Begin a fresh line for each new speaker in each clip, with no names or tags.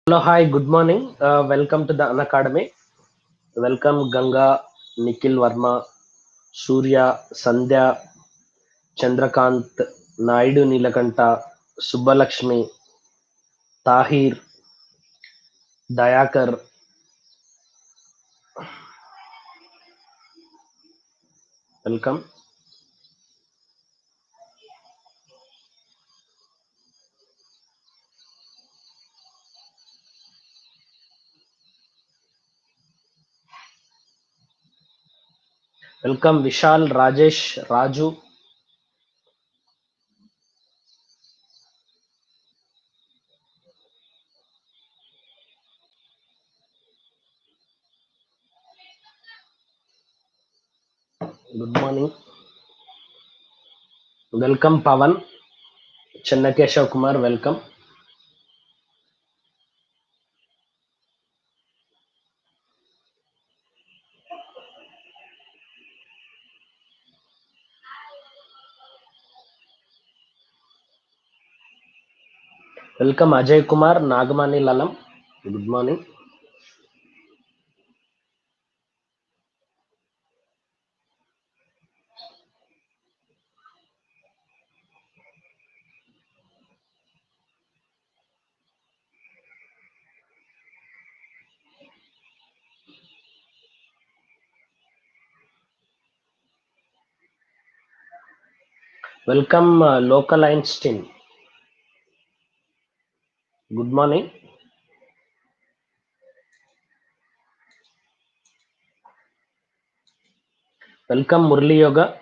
Hello, hi, good morning. Welcome to the Unacademy. Welcome Ganga, Nikhil Verma, Surya, Sandhya, Chandrakant, Naidu Nilakanta, Subbalakshmi, Tahir, Dayakar. Welcome. Welcome Vishal, Rajesh, Raju. Good morning. Welcome Pavan, Chennakeshav Kumar. Welcome. Welcome Ajay Kumar, Nagamani Lalam. Good morning. Welcome Local Einstein. Good morning. Welcome Murli Yoga.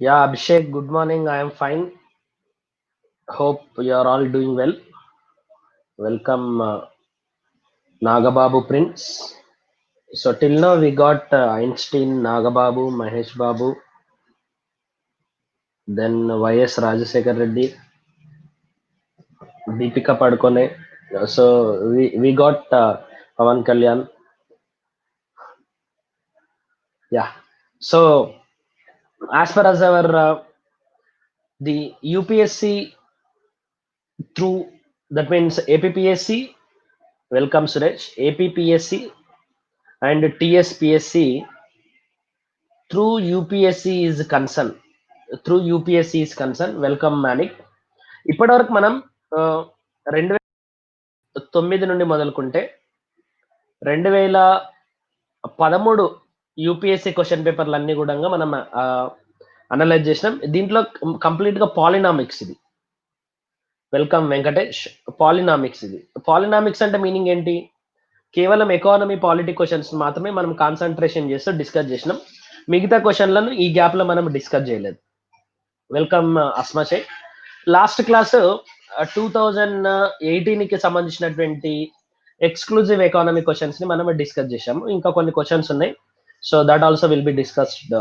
Yeah, Abhishek, good morning. I am fine. Hope you are all doing well. Welcome, Nagababu Prince. So, till now we got Einstein, Nagababu, Mahesh Babu, then YS Rajasekhar Reddy, Deepika Padukone. So, we got Pavan Kalyan. Yeah. So, as far as our the UPSC through, that means APPSC, welcome Suresh, APPSC and TSPSC through UPSC is concerned. Through UPSC is concerned. Welcome Manik. ఇప్పటివరకు మనం 2009 నుండి మొదలుకుంటే 2013 UPSC question పేపర్లు అన్ని కూడా మనం analyse చేసినాం. దీంట్లో complete గా పాలినామిక్స్ ఇది. వెల్కమ్ వెంకటేష్. పాలినామిక్స్ ఇది. పాలినామిక్స్ అంటే మీనింగ్ ఏంటి? కేవలం ఎకానమీ పాలిటీ క్వశ్చన్స్ మాత్రమే మనం కాన్సన్ట్రేషన్ చేస్తూ డిస్కస్ చేసినాం. మిగతా క్వశ్చన్లను ఈ గ్యాప్ లో మనం డిస్కస్ చేయలేదు. Welcome Asma Shaikh. Last class 2018 కి సంబంధించినటువంటి ఎక్స్క్లూజివ్ ఎకానమీ క్వశ్చన్స్ ని మనం డిస్కస్ చేశాము. ఇంకా కొన్ని క్వశ్చన్స్ ఉన్నాయి. So that also will be discussed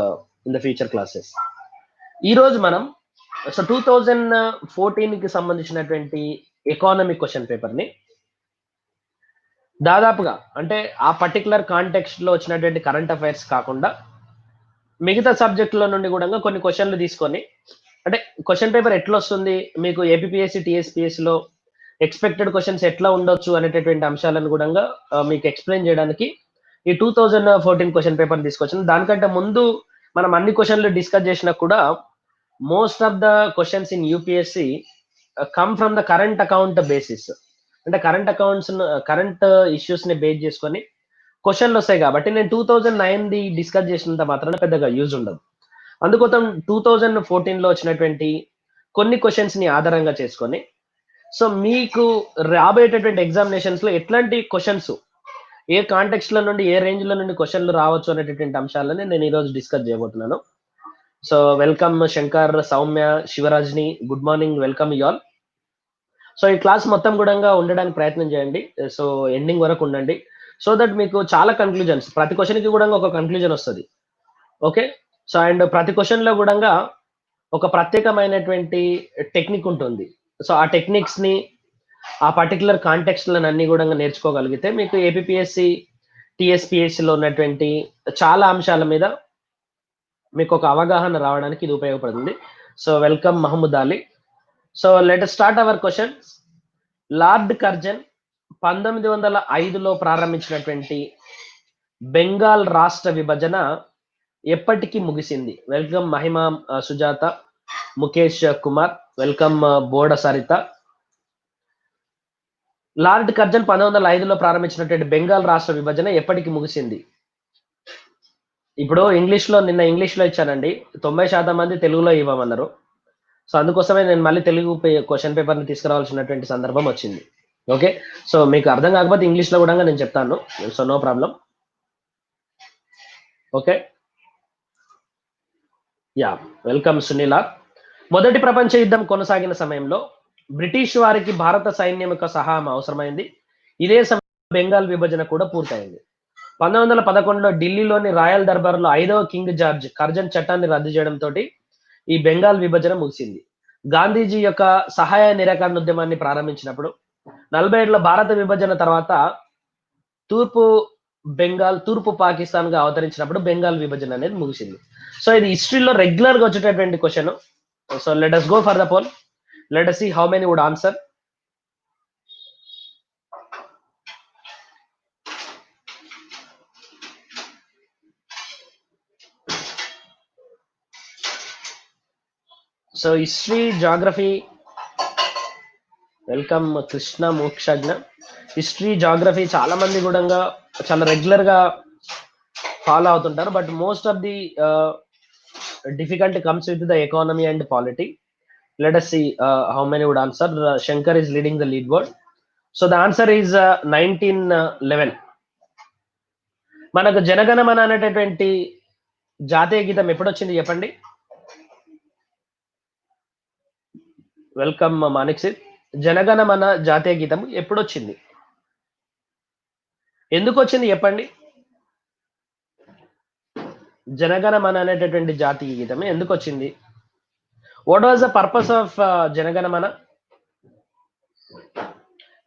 in the future classes. ఈ రోజు మనం 2014 కి సంబంధించినటువంటి ఎకానమీ క్వశ్చన్ పేపర్ ని దాదాపుగా, అంటే ఆ పర్టికులర్ కాంటెక్స్ట్ లో వచ్చినటువంటి కరెంట్ అఫైర్స్ కాకుండా మిగతా సబ్జెక్టుల నుండి కూడా కొన్ని క్వశ్చన్లు తీసుకొని, అంటే క్వశ్చన్ పేపర్ ఎట్లా వస్తుంది, మీకు ఏపీఎస్సి టీఎస్పీఎస్సి లో ఎక్స్పెక్టెడ్ క్వశ్చన్స్ ఎట్లా ఉండొచ్చు అనేటటువంటి అంశాలను కూడా మీకు ఎక్స్ప్లెయిన్ చేయడానికి ఈ 2014 క్వశ్చన్ పేపర్ తీసుకొచ్చింది. దానికంటే ముందు మనం అన్ని క్వశ్చన్లు డిస్కస్ చేసినా కూడా most of the questions in UPSC come from the current account basis. అంటే కరెంట్ ఇష్యూస్ ని బేస్ చేసుకొని క్వశ్చన్లు వస్తాయి. కాబట్టి నేను 2009 ది డిస్కస్ చేసినంత మాత్రాన పెద్దగా యూజ్ ఉండదు. అందుకోసం 2014 లో వచ్చినటువంటి కొన్ని క్వశ్చన్స్ ని ఆధారంగా చేసుకొని, సో మీకు రాబోయేటటువంటి ఎగ్జామినేషన్స్ లో ఎట్లాంటి క్వశ్చన్స్, ఏ కాంటెక్స్ట్ లో నుండి ఏ రేంజ్ లో నుండి క్వశ్చన్లు రావచ్చు అనేటటువంటి అంశాలని నేను ఈ రోజు డిస్కస్ చేయబోతున్నాను. సో వెల్కమ్ శంకర్, సౌమ్య, శివరాజ్ని. Good morning, welcome you all. So ఈ క్లాస్ మొత్తం కూడా ఉండడానికి ప్రయత్నం చేయండి. సో ఎండింగ్ వరకు ఉండండి. సో దట్ మీకు చాలా కన్క్లూజన్స్, ప్రతి క్వశ్చన్ కి కూడా ఒక కన్క్లూజన్ వస్తుంది. ఓకే. సో అండ్ ప్రతి క్వశ్చన్ లో కూడా ఒక ప్రత్యేకమైనటువంటి టెక్నిక్ ఉంటుంది. సో ఆ టెక్నిక్స్ ని, ఆ పర్టికులర్ కాంటెక్స్ట్ లను అన్ని కూడా నేర్చుకోగలిగితే మీకు ఏపీఎస్సి టిఎస్పిఎస్సి లో ఉన్నటువంటి చాలా అంశాల మీద మీకు ఒక అవగాహన రావడానికి ఇది ఉపయోగపడుతుంది. So welcome Mohammad Ali. So let start our question. Lord Curzon 1905లో ప్రారంభించినటువంటి బెంగాల్ రాష్ట్ర విభజన ఎప్పటికి ముగిసింది? Welcome Mahima Sujatha, Mukesh Kumar, welcome Boda Saritha. Lord Curzon 1905లో ప్రారంభించినటువంటి బెంగాల్ రాష్ట్ర విభజన ఎప్పటికి ముగిసింది? ఇప్పుడు నిన్న ఇంగ్లీష్ లో ఇచ్చానండి, 90% మంది తెలుగులో ఇవ్వమన్నారు. సో అందుకోసమే నేను మళ్ళీ తెలుగు క్వశ్చన్ పేపర్ ని తీసుకురావాల్సినటువంటి సందర్భం వచ్చింది. ఓకే, సో మీకు అర్థం కాకపోతే ఇంగ్లీష్ లో కూడా నేను చెప్తాను, so no problem. Okay, yeah, welcome Sunila. మొదటి ప్రపంచ యుద్ధం కొనసాగిన సమయంలో బ్రిటిష్ వారికి భారత సైన్యం యొక్క సహాయం అవసరమైంది. ఇదే సమయంలో బెంగాల్ విభజన కూడా పూర్తయింది. 1911లో ఢిల్లీలోని రాయల్ దర్బార్లో 5వ కింగ్ జార్జ్ కర్జన్ చట్టాన్ని రద్దు చేయడంతో ఈ బెంగాల్ విభజన ముగిసింది. గాంధీజీ యొక్క సహాయ నిరాకరణ ఉద్యమాన్ని ప్రారంభించినప్పుడు 47లో భారత విభజన తర్వాత తూర్పు పాకిస్తాన్ గా అవతరించినప్పుడు బెంగాల్ విభజన అనేది ముగిసింది. సో ఇది హిస్టరీలో రెగ్యులర్ గా వచ్చేటటువంటి question. So let us go for the poll. Let us see how many would answer. So history, geography, welcome Krishna Mokshagna. History, geography చాలా మంది కూడా చాలా రెగ్యులర్ గా ఫాలో అవుతుంటారు, but most of the difficult comes with the economy and polity. Let us see how many would answer. Shankar is leading the lead word. So the answer is 1911. మనకు జనగణమన అనేటటువంటి జాతీయ గీతం ఎప్పుడు వచ్చింది చెప్పండి? వెల్కమ్ మానిక్ సిద్. జనగణమన జాతీయ గీతం ఎప్పుడు వచ్చింది? ఎందుకు వచ్చింది చెప్పండి? జనగణమన అనేటటువంటి జాతీయ గీతం ఎందుకు వచ్చింది? What was the purpose of Janaganamana?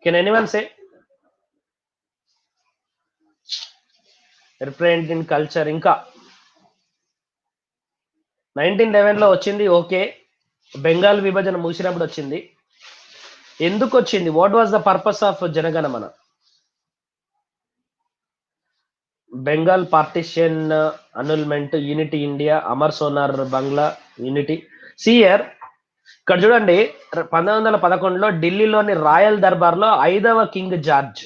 Can anyone say? Represent in culture. ఇంకా 1911లో వచ్చింది. ఓకే, బెంగాల్ విభజన ముగిసినప్పుడు వచ్చింది. ఎందుకు వచ్చింది? What was the purpose of Jana Gana Mana? Bengal partition, annulment, unity India, Amar Sonar Bangla, unity. సియర్ ఇక్కడ చూడండి, 1911లో ఢిల్లీలోని రాయల్ దర్బార్లో 5వ కింగ్ జార్జ్,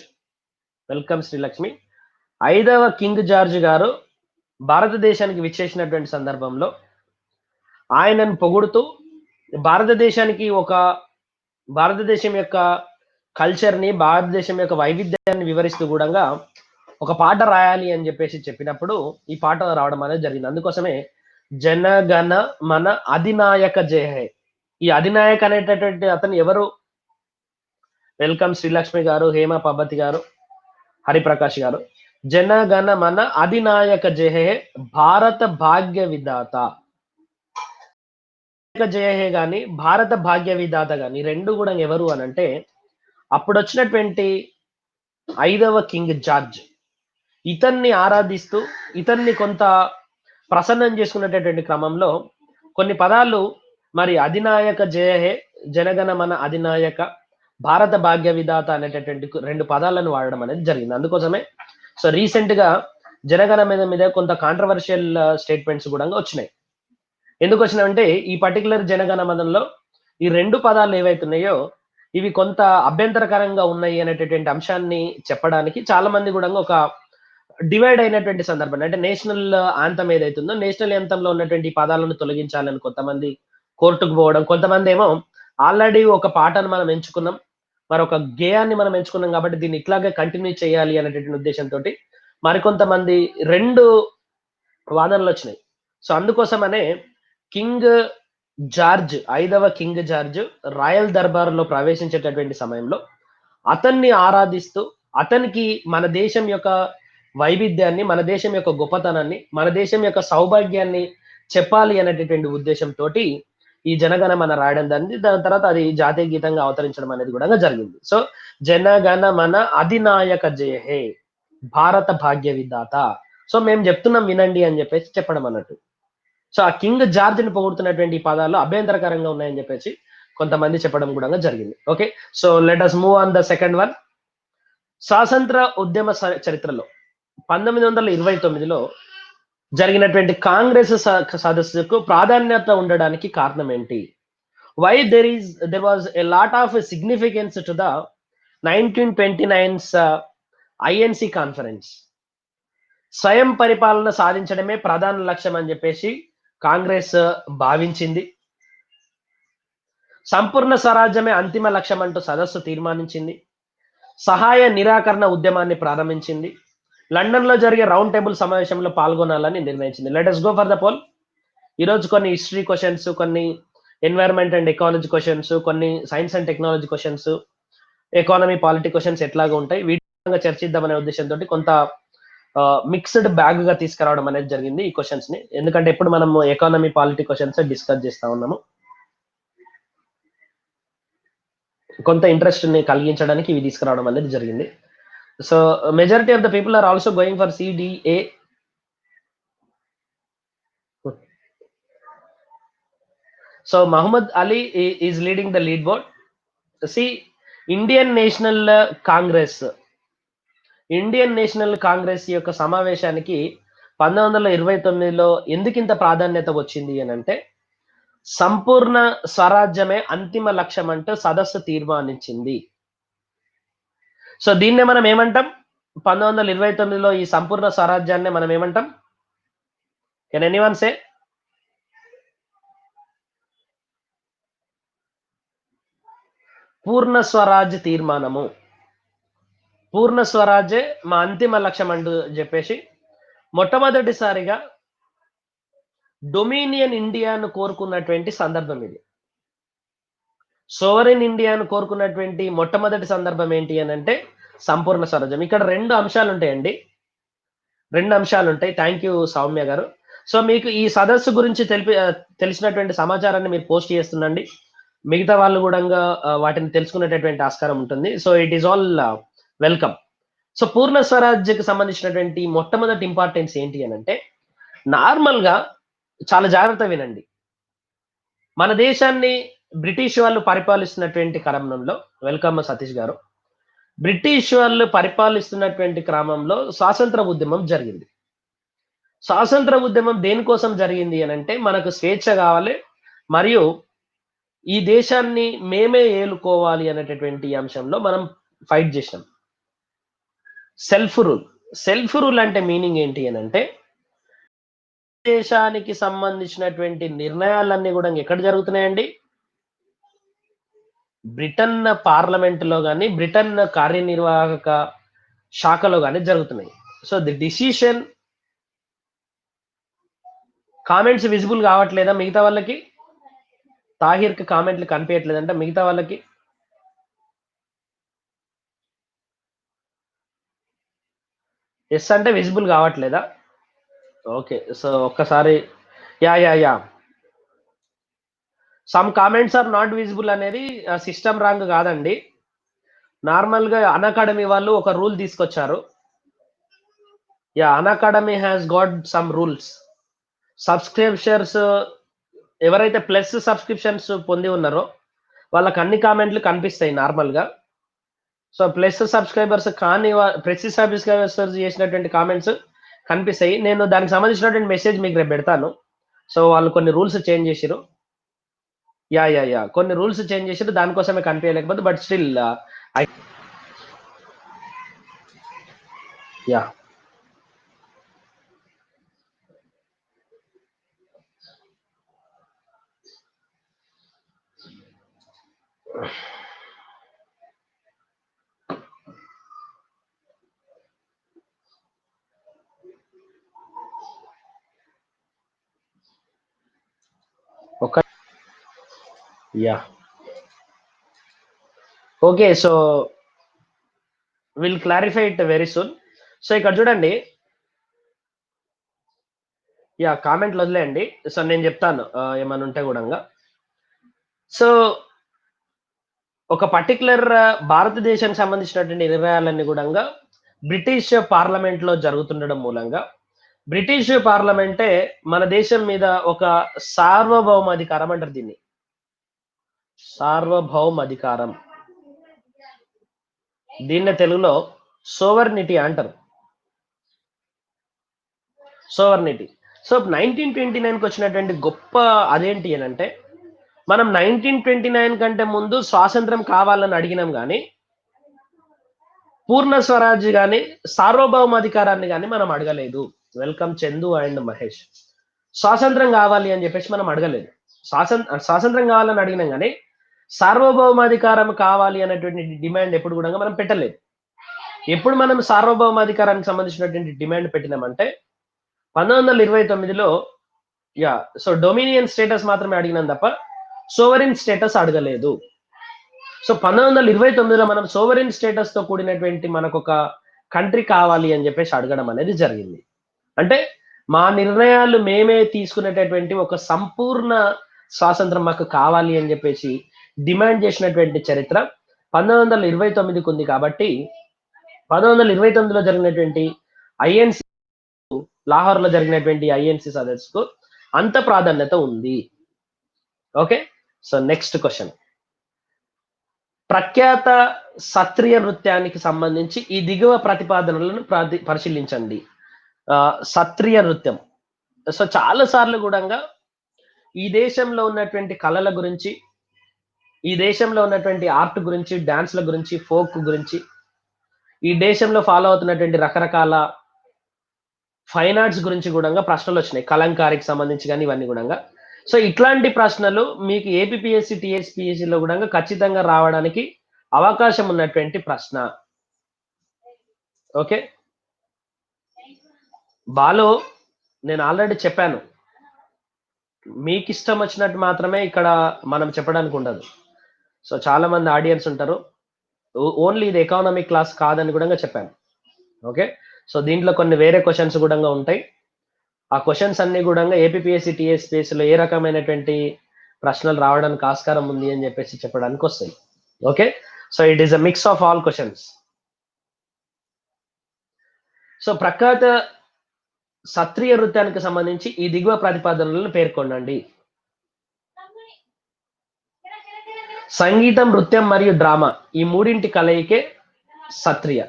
వెల్కమ్ శ్రీలక్ష్మి, 5వ కింగ్ జార్జ్ గారు భారతదేశానికి విచ్చేసినటువంటి సందర్భంలో ఆయనను పొగుడుతూ భారతదేశం యొక్క కల్చర్ ని, భారతదేశం యొక్క వైవిధ్యాన్ని వివరిస్తూ కూడా ఒక పాట రాయాలి అని చెప్పినప్పుడు ఈ పాట రావడం అనేది జరిగింది. అందుకోసమే జనగణ మన అధినాయక జయ హే. ఈ అధినాయక అనేటటువంటి అతను ఎవరు? వెల్కమ్ శ్రీలక్ష్మి గారు, హేమ పబ్బతి గారు, హరిప్రకాష్ గారు. జనగణ మన అధినాయక జయ హే భారత భాగ్య విధాత. జయ హే గాని, భారత భాగ్య విధాత గాని రెండు కూడా ఎవరు అని అంటే అప్పుడు వచ్చినటువంటి 5వ కింగ్ జార్జ్. ఇతన్ని ఆరాధిస్తూ ఇతన్ని కొంత ప్రసన్నం చేసుకునేటటువంటి క్రమంలో కొన్ని పదాలు మరి అధినాయక జయ హే, జనగణ మన అధినాయక, భారత భాగ్య విధాత అనేటటువంటి 2 పదాలను వాడడం అనేది జరిగింది. అందుకోసమే సో రీసెంట్ గా జనగణ మీద కొంత కాంట్రవర్షియల్ స్టేట్మెంట్స్ కూడా వచ్చినాయి. ఎందుకు వచ్చినాయంటే ఈ పర్టికులర్ జనగణమనంలో ఈ 2 పదాలు ఏవైతున్నాయో ఇవి కొంత అభ్యంతరకరంగా ఉన్నాయి అనేటటువంటి అంశాన్ని చెప్పడానికి చాలా మంది కూడా ఒక డివైడ్ అయినటువంటి సందర్భం. అంటే నేషనల్ ఆంతం ఏదైతుందో నేషనల్ ఆంతంలో ఉన్నటువంటి పదాలను తొలగించాలని కొంతమంది కోర్టుకు పోవడం, కొంతమంది ఏమో ఆల్రెడీ ఒక పాటను మనం ఎంచుకున్నాం, మరొక గేయాన్ని మనం ఎంచుకున్నాం కాబట్టి దీన్ని ఇట్లాగే కంటిన్యూ చేయాలి అనేటటువంటి ఉద్దేశంతో మరికొంతమంది 2 వాదనలు వచ్చినాయి. సో అందుకోసమనే కింగ్ జార్జ్, 5వ కింగ్ జార్జ్ రాయల్ దర్బార్లో ప్రవేశించేటటువంటి సమయంలో అతన్ని ఆరాధిస్తూ అతనికి మన దేశం యొక్క వైవిధ్యాన్ని, మన దేశం యొక్క గొప్పతనాన్ని, మన దేశం యొక్క సౌభాగ్యాన్ని చెప్పాలి అనేటటువంటి ఉద్దేశంతో ఈ జనగణ మన రాయడం జరిగింది. దాని తర్వాత అది జాతీయ గీతంగా అవతరించడం అనేది కూడా జరిగింది. సో జనగణ మన అధినాయక జయ హే భారత భాగ్య విధాత. సో మేము చెప్తున్నాం వినండి అని చెప్పడం అన్నట్టు. సో ఆ కింగ్ జార్జ్ ని పొగుడుతున్నటువంటి పదాలు అభ్యంతరకరంగా ఉన్నాయని చెప్పేసి కొంతమంది చెప్పడం కూడా జరిగింది. Okay, so let us move on the second one. స్వాతంత్ర ఉద్యమ చరిత్రలో 1929లో జరిగినటువంటి కాంగ్రెస్ సదస్సుకు ప్రాధాన్యత ఉండడానికి కారణం ఏంటి? Why there was a lot of significance to the 1929's INC conference. స్వయం పరిపాలన సాధించడమే ప్రధాన లక్ష్యం అని చెప్పేసి కాంగ్రెస్ భావించింది. సంపూర్ణ స్వరాజ్యమే అంతిమ లక్ష్యం అంటూ సదస్సు తీర్మానించింది. సహాయ నిరాకరణ ఉద్యమాన్ని ప్రారంభించింది. లండన్ లో జరిగే రౌండ్ టేబుల్ సమావేశంలో పాల్గొనాలని నిర్ణయించింది. Let us go for the poll. ఈరోజు కొన్ని హిస్టరీ క్వశ్చన్స్, కొన్ని ఎన్వైరన్మెంట్ అండ్ ఎకాలజీ క్వశ్చన్స్, కొన్ని science and technology questions, economy polity questions ఎట్లాగా ఉంటాయి వీటి చర్చిద్దామనే ఉద్దేశంతో కొంత మిక్స్డ్ బ్యాగ్ గా తీసుకురావడం అనేది జరిగింది ఈ క్వశ్చన్స్ ని. ఎందుకంటే ఎప్పుడు మనం ఎకానమీ పాలిటీ క్వశ్చన్స్ డిస్కస్ చేస్తా ఉన్నాము, కొంత ఇంట్రెస్ట్ ని కలిగించడానికి ఇవి తీసుకురావడం అనేది జరిగింది. So majority of the people are also going for CDA. So Mohammed Ali is leading the lead board. See Indian National Congress యొక్క సమావేశానికి 1929లో ఎందుకు ఇంత ప్రాధాన్యత వచ్చింది అని అంటే, సంపూర్ణ స్వరాజ్యమే అంతిమ లక్ష్యం అంటూ సదస్సు తీర్మానించింది. సో దీన్నే మనం ఏమంటాం? 1929లో ఈ సంపూర్ణ స్వరాజ్యాన్ని మనం ఏమంటాం? కెన్ ఎనీవన్ సే? పూర్ణ స్వరాజ్ తీర్మానము. పూర్ణ స్వరాజ్యే మా అంతిమ లక్ష్యం అంటూ చెప్పేసి మొట్టమొదటిసారిగా డొమినియన్ ఇండియాను కోరుకున్నటువంటి సందర్భం ఇది. సోవరెన్ ఇండియాను కోరుకున్నటువంటి మొట్టమొదటి సందర్భం ఏంటి అని అంటే సంపూర్ణ స్వరాజ్యం. ఇక్కడ రెండు అంశాలు ఉంటాయి. థ్యాంక్ యూ సౌమ్య గారు. సో మీకు ఈ సదస్సు గురించి తెలిసినటువంటి సమాచారాన్ని మీరు పోస్ట్ చేస్తుండండి, మిగతా వాళ్ళు కూడా వాటిని తెలుసుకునేటటువంటి ఆస్కారం ఉంటుంది. So it is all welcome. So పూర్ణ స్వరాజ్యకు సంబంధించినటువంటి మొట్టమొదటి ఇంపార్టెన్స్ ఏంటి అని అంటే, నార్మల్ గా చాలా జాగ్రత్త వినండి. మన దేశాన్ని బ్రిటిష్ వాళ్ళు పరిపాలిస్తున్నటువంటి క్రమంలో, వెల్కమ్ సతీష్ గారు, బ్రిటిష్ వాళ్ళు పరిపాలిస్తున్నటువంటి క్రమంలో స్వాతంత్ర ఉద్యమం జరిగింది. స్వాతంత్ర ఉద్యమం దేనికోసం జరిగింది అని అంటే, మనకు స్వేచ్ఛ కావాలి మరియు ఈ దేశాన్ని మేమే ఏలుకోవాలి అనేటటువంటి అంశంలో మనం ఫైట్ చేసినాం. సెల్ఫ్ రూల్ అంటే మీనింగ్ ఏంటి అని అంటే, దేశానికి సంబంధించినటువంటి నిర్ణయాలన్నీ కూడా ఎక్కడ జరుగుతున్నాయండి? బ్రిటన్ పార్లమెంట్ లో కానీ, బ్రిటన్ కార్యనిర్వాహక శాఖలో కానీ జరుగుతున్నాయి. So the decision, comments visible కావట్లేదా మిగతా వాళ్ళకి? తాహిర్ కి కామెంట్లు కనిపించట్లేదంట, మిగతా వాళ్ళకి ఎస్ అంటే విజిబుల్ కావట్లేదా? ఓకే, సో ఒక్కసారి yeah some comments are not visible అనేది సిస్టమ్ రాంగ్ కాదండి. నార్మల్ గా అన్అకాడమీ వాళ్ళు ఒక రూల్ తీసుకొచ్చారు. Unacademy has got some rules. Subscriptions ఎవరైతే ప్లస్ సబ్స్క్రిప్షన్స్ పొంది ఉన్నారో వాళ్ళకి అన్ని కామెంట్లు కనిపిస్తాయి నార్మల్ గా. సో ప్లస్ సబ్స్క్రైబర్స్ కానీ ప్లస్ సబ్స్క్రైబర్స్ చేసినటువంటి కామెంట్స్ కనిపిస్తాయి. నేను దానికి సంబంధించినటువంటి మెసేజ్ మీకు రేపు పెడతాను. సో వాళ్ళు కొన్ని రూల్స్ చేంజ్ చేసిరు. కొన్ని రూల్స్ చేంజ్ చేసిరు, దానికోసమే కనిపించలేకపోతే, but still okay, so will clarify it very soon. So ఇక్కడ చూడండి, కామెంట్లు వదిలేయండి. సో నేను చెప్తాను ఏమన్నా ఉంటే కూడా. సో ఒక పర్టికులర్ భారతదేశానికి సంబంధించినటువంటి నిర్ణయాలన్నీ కూడా బ్రిటిష్ పార్లమెంట్ లో జరుగుతుండడం మూలంగా, బ్రిటిష్ పార్లమెంటే మన దేశం మీద ఒక సార్వభౌమాధికారం అంటారు దీన్ని. సార్వభౌమాధికారం, దీన్ని తెలుగులో సోవర్నిటీ అంటారు. సోవర్నిటీ. సో 1929కి వచ్చినటువంటి గొప్ప అదేంటి అని అంటే, మనం 1929 కంటే ముందు స్వాతంత్రం కావాలని అడిగినాం కానీ పూర్ణ స్వరాజ్ కానీ సార్వభౌమాధికారాన్ని కానీ మనం అడగలేదు. Welcome Chandu and Mahesh. స్వాతంత్రం కావాలి అని చెప్పేసి మనం అడగలేదు. స్వాతంత్రం కావాలని అడిగినాం కానీ సార్వభౌమాధికారం కావాలి అనేటువంటి డిమాండ్ ఎప్పుడు కూడా మనం పెట్టలేదు. ఎప్పుడు మనం సార్వభౌమాధికారానికి సంబంధించినటువంటి డిమాండ్ పెట్టినామంటే 1929లో యా సో డొమినియన్ స్టేటస్ మాత్రమే అడిగినాం తప్ప సోవరిన్ స్టేటస్ అడగలేదు. సో 1929లో మనం సోవరిన్ స్టేటస్ తో కూడినటువంటి మనకు ఒక కంట్రీ కావాలి అని చెప్పేసి అడగడం అనేది జరిగింది. అంటే మా నిర్ణయాలు మేమే తీసుకునేటటువంటి ఒక సంపూర్ణ స్వాతంత్రం మాకు కావాలి అని చెప్పేసి డిమాండ్ చేసినటువంటి చరిత్ర 1929కి ఉంది. కాబట్టి 1929లో జరిగినటువంటి ఐఎన్సి లాహోర్లో జరిగినటువంటి ఐఎన్సి సదస్సుకు అంత ప్రాధాన్యత ఉంది. Okay, so next question. ప్రఖ్యాత సత్రియ నృత్యానికి సంబంధించి ఈ దిగువ ప్రతిపాదనలను పరిశీలించండి. సత్రియ నృత్యం. సో చాలా సార్లు కూడా ఈ దేశంలో ఉన్నటువంటి కళల గురించి, ఈ దేశంలో ఉన్నటువంటి ఆర్ట్ గురించి, డాన్స్ల గురించి, ఫోక్ గురించి, ఈ దేశంలో ఫాలో అవుతున్నటువంటి రకరకాల ఫైన్ ఆర్ట్స్ గురించి కూడా ప్రశ్నలు వచ్చినాయి. కలంకారీకి సంబంధించి కానీ ఇవన్నీ కూడా. సో ఇట్లాంటి ప్రశ్నలు మీకు ఏపీఎస్సి టీఎస్పీఎస్సిలో కూడా ఖచ్చితంగా రావడానికి అవకాశం ఉన్నటువంటి ప్రశ్న. ఓకే, బాలు నేను ఆల్రెడీ చెప్పాను, మీకు ఇష్టం వచ్చినట్టు మాత్రమే ఇక్కడ మనం చెప్పడానికి ఉండదు. సో చాలా మంది ఆడియన్స్ ఉంటారు, ఓన్లీ ఇది ఎకానమిక్ క్లాస్ కాదని కూడా చెప్పాను. ఓకే, సో దీంట్లో కొన్ని వేరే క్వశ్చన్స్ కూడా ఉంటాయి. ఆ క్వశ్చన్స్ అన్ని కూడా ఏపీఎస్సి టీఎస్పీఎస్సిలో ఏ రకమైనటువంటి ప్రశ్నలు రావడానికి ఆస్కారం ఉంది అని చెప్పేసి చెప్పడానికి వస్తాయి. Okay, so it is a mix of all questions. So ప్రఖ్యాత సత్రియ నృత్యానికి సంబంధించి ఈ దిగువ ప్రతిపాదనలను పేర్కొనండి. సంగీతం, నృత్యం మరియు డ్రామా ఈ మూడింటి కలయికే సత్రియ.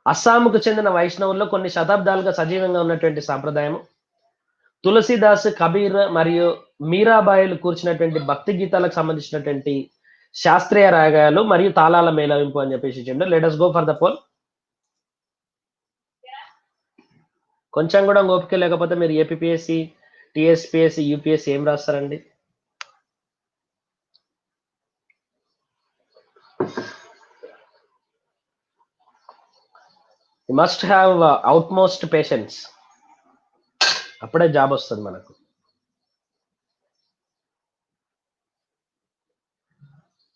అస్సాంకు చెందిన వైష్ణవుల్లో కొన్ని శతాబ్దాలుగా సజీవంగా ఉన్నటువంటి సాంప్రదాయం. తులసిదాస్, కబీర్ మరియు మీరాబాయిలు కూర్చున్నటువంటి భక్తి గీతాలకు సంబంధించినటువంటి శాస్త్రీయ రాగాలు మరియు తాళాల మేళవింపు అని చెప్పేసి చెప్పిండు. Let us go for the poll. కొంచెం కూడా ఓపిక లేకపోతే మీరు ఏపీఎస్సి టీఎస్పీఎస్సి యూపీఎస్సి ఏం రాస్తారండి? You must have outmost patience, అప్పుడే జాబ్ వస్తుంది మనకు.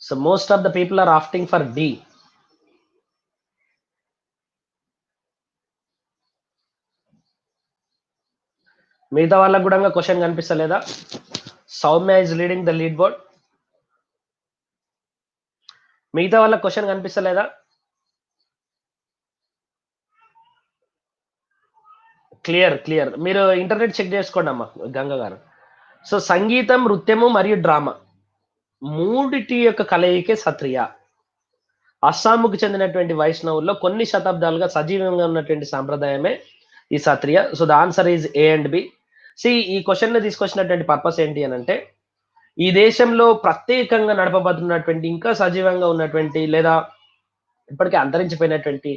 So most of the people are opting for D. మిగతా వాళ్ళకు కూడా క్వశ్చన్ కనిపిస్తలేదా? Soumya is leading the lead board. మిగతా వాళ్ళకి క్వశ్చన్ కనిపిస్తలేదా? Clear clear. మీరు ఇంటర్నెట్ చెక్ చేసుకోండి అమ్మా గంగ గారు. సో సంగీతం, నృత్యము మరియు డ్రామా మూడిటి యొక్క కలయికే సత్రియ. అస్సాంకు చెందినటువంటి వైష్ణవుల్లో కొన్ని శతాబ్దాలుగా సజీవంగా ఉన్నటువంటి సాంప్రదాయమే ఈ Sattriya. So the answer is A and B. See ఈ క్వశ్చన్ ని తీసుకొచ్చినటువంటి పర్పస్ ఏంటి అని అంటే, ఈ దేశంలో ప్రత్యేకంగా నడపబడుతున్నటువంటి ఇంకా సజీవంగా ఉన్నటువంటి లేదా ఇప్పటికే అంతరించిపోయినటువంటి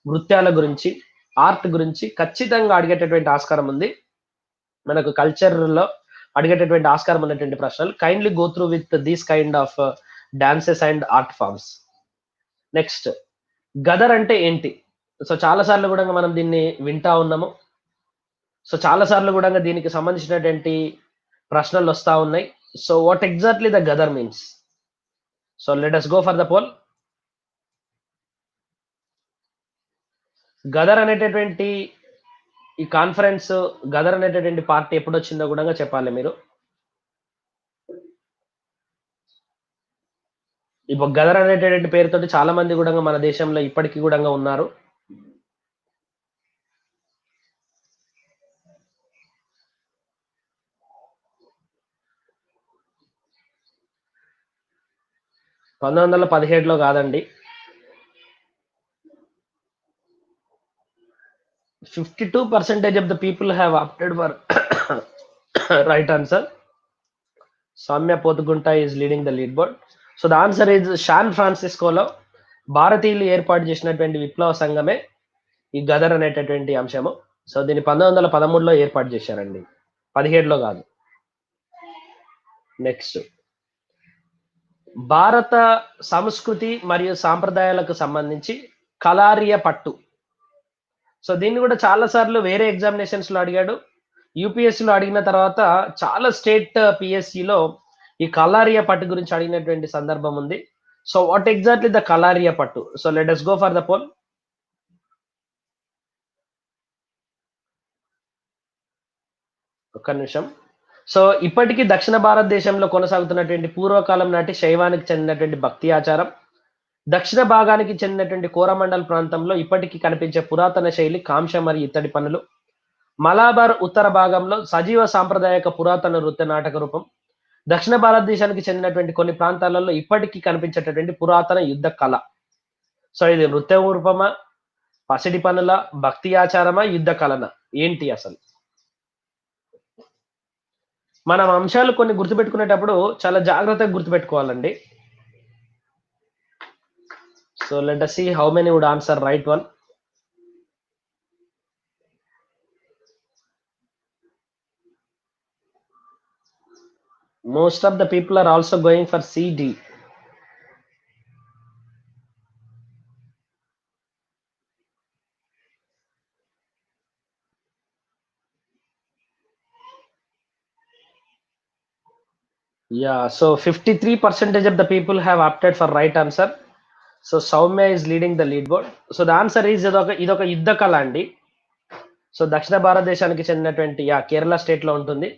నృత్యాల గురించి, ఆర్ట్ గురించి ఖచ్చితంగా అడిగేటటువంటి ఆస్కారం ఉంది. మనకు కల్చర్లో అడిగేటటువంటి ఆస్కారం ఉన్నటువంటి ప్రశ్నలు. Kindly go through with these kind of dances and art forms. Next, Ghadar అంటే ఏంటి? సో చాలా సార్లు కూడా మనం దీన్ని వింటా ఉన్నాము. సో చాలా సార్లు కూడా దీనికి సంబంధించినటువంటి ప్రశ్నలు వస్తా ఉన్నాయి. So what exactly the Ghadar means? So let us go for the poll. Ghadar అనేటటువంటి ఈ కాన్ఫరెన్స్, గదర్ అనేటటువంటి పార్టీ ఎప్పుడు వచ్చిందో కూడా చెప్పాలి మీరు. ఇప్పుడు గదర్ అనేటటువంటి పేరుతోటి చాలా మంది కూడా మన దేశంలో ఇప్పటికీ కూడా ఉన్నారు. 1917లో కాదండి. 52% of the people have opted for right answer. Soumya Pothugunta is leading the lead board. So the answer is San ఫ్రాన్సిస్కోలో భారతీయులు ఏర్పాటు చేసినటువంటి విప్లవ సంఘమే ఈ గదర్ అనేటటువంటి అంశము. సో దీన్ని 1913లో ఏర్పాటు చేశారండి, 17లో కాదు. నెక్స్ట్, భారత సంస్కృతి మరియు సాంప్రదాయాలకు సంబంధించి కలారియ పట్టు. సో దీన్ని కూడా చాలా సార్లు వేరే ఎగ్జామినేషన్స్ లో అడిగాడు. యూపీఎస్సీలో అడిగిన తర్వాత చాలా స్టేట్ పిఎస్సిలో ఈ కలారియా పట్టు గురించి అడిగినటువంటి సందర్భం ఉంది. So what exactly the Kalaripayattu? So let us go for the poll. ఒక్క నిమిషం. సో ఇప్పటికీ దక్షిణ భారతదేశంలో కొనసాగుతున్నటువంటి పూర్వకాలం నాటి శైవానికి చెందినటువంటి భక్తి ఆచారం, దక్షిణ భాగానికి చెందినటువంటి కోరమండల్ ప్రాంతంలో ఇప్పటికీ కనిపించే పురాతన శైలి కాంస్య మరియు ఇత్తడి పనులు, మలాబార్ ఉత్తర భాగంలో సజీవ సాంప్రదాయక పురాతన నృత్య నాటక రూపం, దక్షిణ భారతదేశానికి చెందినటువంటి కొన్ని ప్రాంతాలలో ఇప్పటికీ కనిపించేటటువంటి పురాతన యుద్ధ కళ. సో ఇది నృత్య రూపమా, పసిడి పనుల, భక్తి ఆచారమా, యుద్ధ కళన, ఏంటి అసలు? మనం అంశాలు కొన్ని గుర్తుపెట్టుకునేటప్పుడు చాలా జాగ్రత్తగా గుర్తుపెట్టుకోవాలండి. So let us see how many would answer right one. Most of the people are also going for CD. Yeah, so 53% of the people have opted for right answer. So Soumya is leading the lead board. So the answer is ఇదొక యుద్ధ కళ అండి. So దక్షిణ భారతదేశానికి చెందినటువంటి Kerala state లో ఉంటుంది.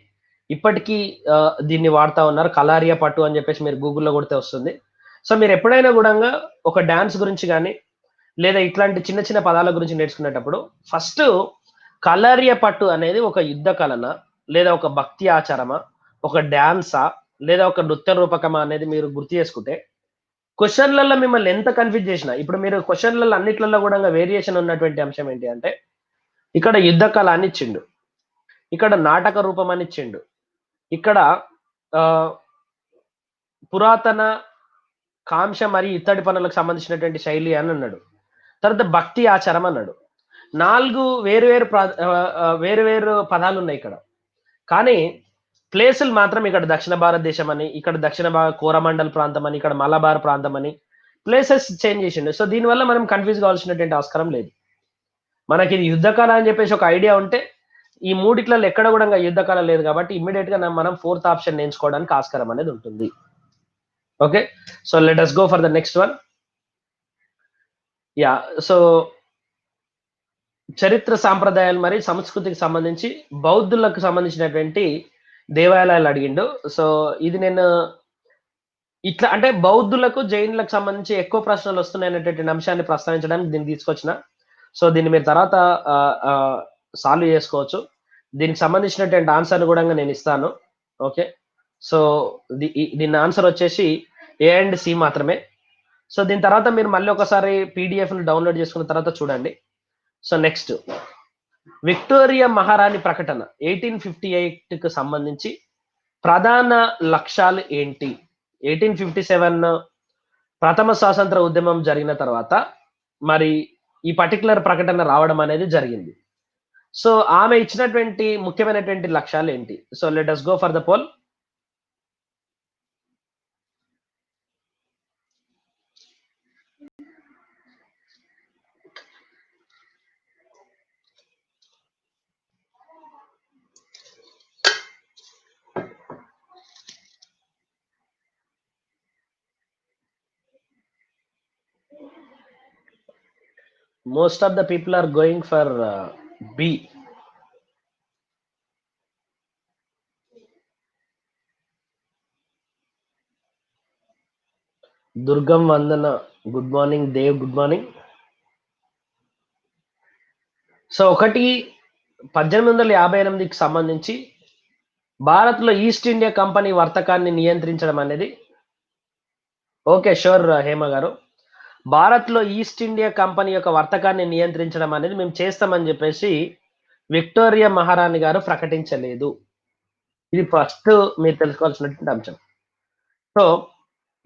ఇప్పటికీ దీన్ని వాడుతా ఉన్నారు, కలారియా పట్టు అని చెప్పేసి మీరు గూగుల్లో కొడితే వస్తుంది. సో మీరు ఎప్పుడైనా కూడా ఒక డాన్స్ గురించి కానీ లేదా ఇట్లాంటి చిన్న చిన్న పదాల గురించి నేర్చుకునేటప్పుడు ఫస్ట్ కలారియా పట్టు అనేది ఒక యుద్ధ కళన, లేదా ఒక భక్తి ఆచారమా, ఒక డాన్సా, లేదా ఒక నృత్య రూపకమా అనేది మీరు గుర్తు చేసుకుంటే క్వశ్చన్లలో మిమ్మల్ని ఎంత కన్ఫ్యూజ్ చేసినా, ఇప్పుడు మీరు క్వశ్చన్లలో అన్నిట్లలో కూడా వేరియేషన్ ఉన్నటువంటి అంశం ఏంటి అంటే, ఇక్కడ యుద్ధ కళ అని ఇచ్చిండు, ఇక్కడ నాటక రూపం అని ఇచ్చిండు, ఇక్కడ పురాతన కాంస్య మరియు ఇత్తడి పనులకు సంబంధించినటువంటి శైలి అని అన్నాడు. తర్వాత భక్తి ఆచారం అన్నాడు. 4 వేరు పదాలు ఉన్నాయి ఇక్కడ. కానీ ప్లేసులు మాత్రం ఇక్కడ దక్షిణ భారతదేశం అని, ఇక్కడ దక్షిణ కోరమండల్ ప్రాంతం అని, ఇక్కడ మలబార్ ప్రాంతం అని ప్లేసెస్ చేంజ్ చేసిండు. సో దీనివల్ల మనం కన్ఫ్యూజ్ కావాల్సినటువంటి ఆస్కారం లేదు. మనకి ఇది యుద్ధ కళ అని చెప్పేసి ఒక ఐడియా ఉంటే ఈ మూడిట్లలో ఎక్కడ కూడా యుద్ధ కళ లేదు కాబట్టి ఇమ్మీడియట్ గా మనం 4th ఆప్షన్ ఎంచుకోవడానికి ఆస్కారం అనేది ఉంటుంది. Okay, so let us go for the next one. Yeah, so చరిత్ర సాంప్రదాయాలు మరియు సంస్కృతికి సంబంధించి బౌద్ధులకు సంబంధించినటువంటి దేవాలయాలు అడిగిండు. సో ఇది నేను ఇట్లా అంటే బౌద్ధులకు జైనులకు సంబంధించి ఎక్కువ ప్రశ్నలు వస్తున్నాయనేటువంటి అంశాన్ని ప్రస్తావించడానికి దీన్ని తీసుకొచ్చిన. సో దీన్ని మీరు తర్వాత సాల్వ్ చేసుకోవచ్చు. దీనికి సంబంధించినటువంటి ఆన్సర్ కూడా నేను ఇస్తాను. ఓకే, సో దీని ఆన్సర్ వచ్చేసి ఏ అండ్ సి మాత్రమే. సో దీని తర్వాత మీరు మళ్ళీ ఒకసారి పీడిఎఫ్ ను డౌన్లోడ్ చేసుకున్న తర్వాత చూడండి. సో నెక్స్ట్, విక్టోరియా మహారాణి ప్రకటన 1858కు సంబంధించి ప్రధాన లక్ష్యాలు ఏంటి? 1857 ప్రథమ స్వాతంత్ర ఉద్యమం జరిగిన తర్వాత మరి ఈ పర్టికులర్ ప్రకటన రావడం అనేది జరిగింది. సో ఆమె ఇచ్చినటువంటి ముఖ్యమైనటువంటి లక్ష్యాలు ఏంటి? So let us go for the poll. Most of the people are going for B. Durgam Vandana, good morning. Dev, good morning. So 1858కి సంబంధించి భారత్లో ఈస్ట్ ఇండియా కంపెనీ వర్తకాన్ని నియంత్రించడం అనేది ఓకే. షూర్ హేమ గారు. భారత్‌లో ఈస్ట్ ఇండియా కంపెనీ యొక్క వర్తకాన్ని నియంత్రించడం అనేది మేము చేస్తామని జెప్పేసి విక్టోరియా మహారాణి గారు ప్రకటించలేదు. ఇది ఫస్ట్ మీరు తెలుసుకోవాల్సినటువంటి అంశం. సో,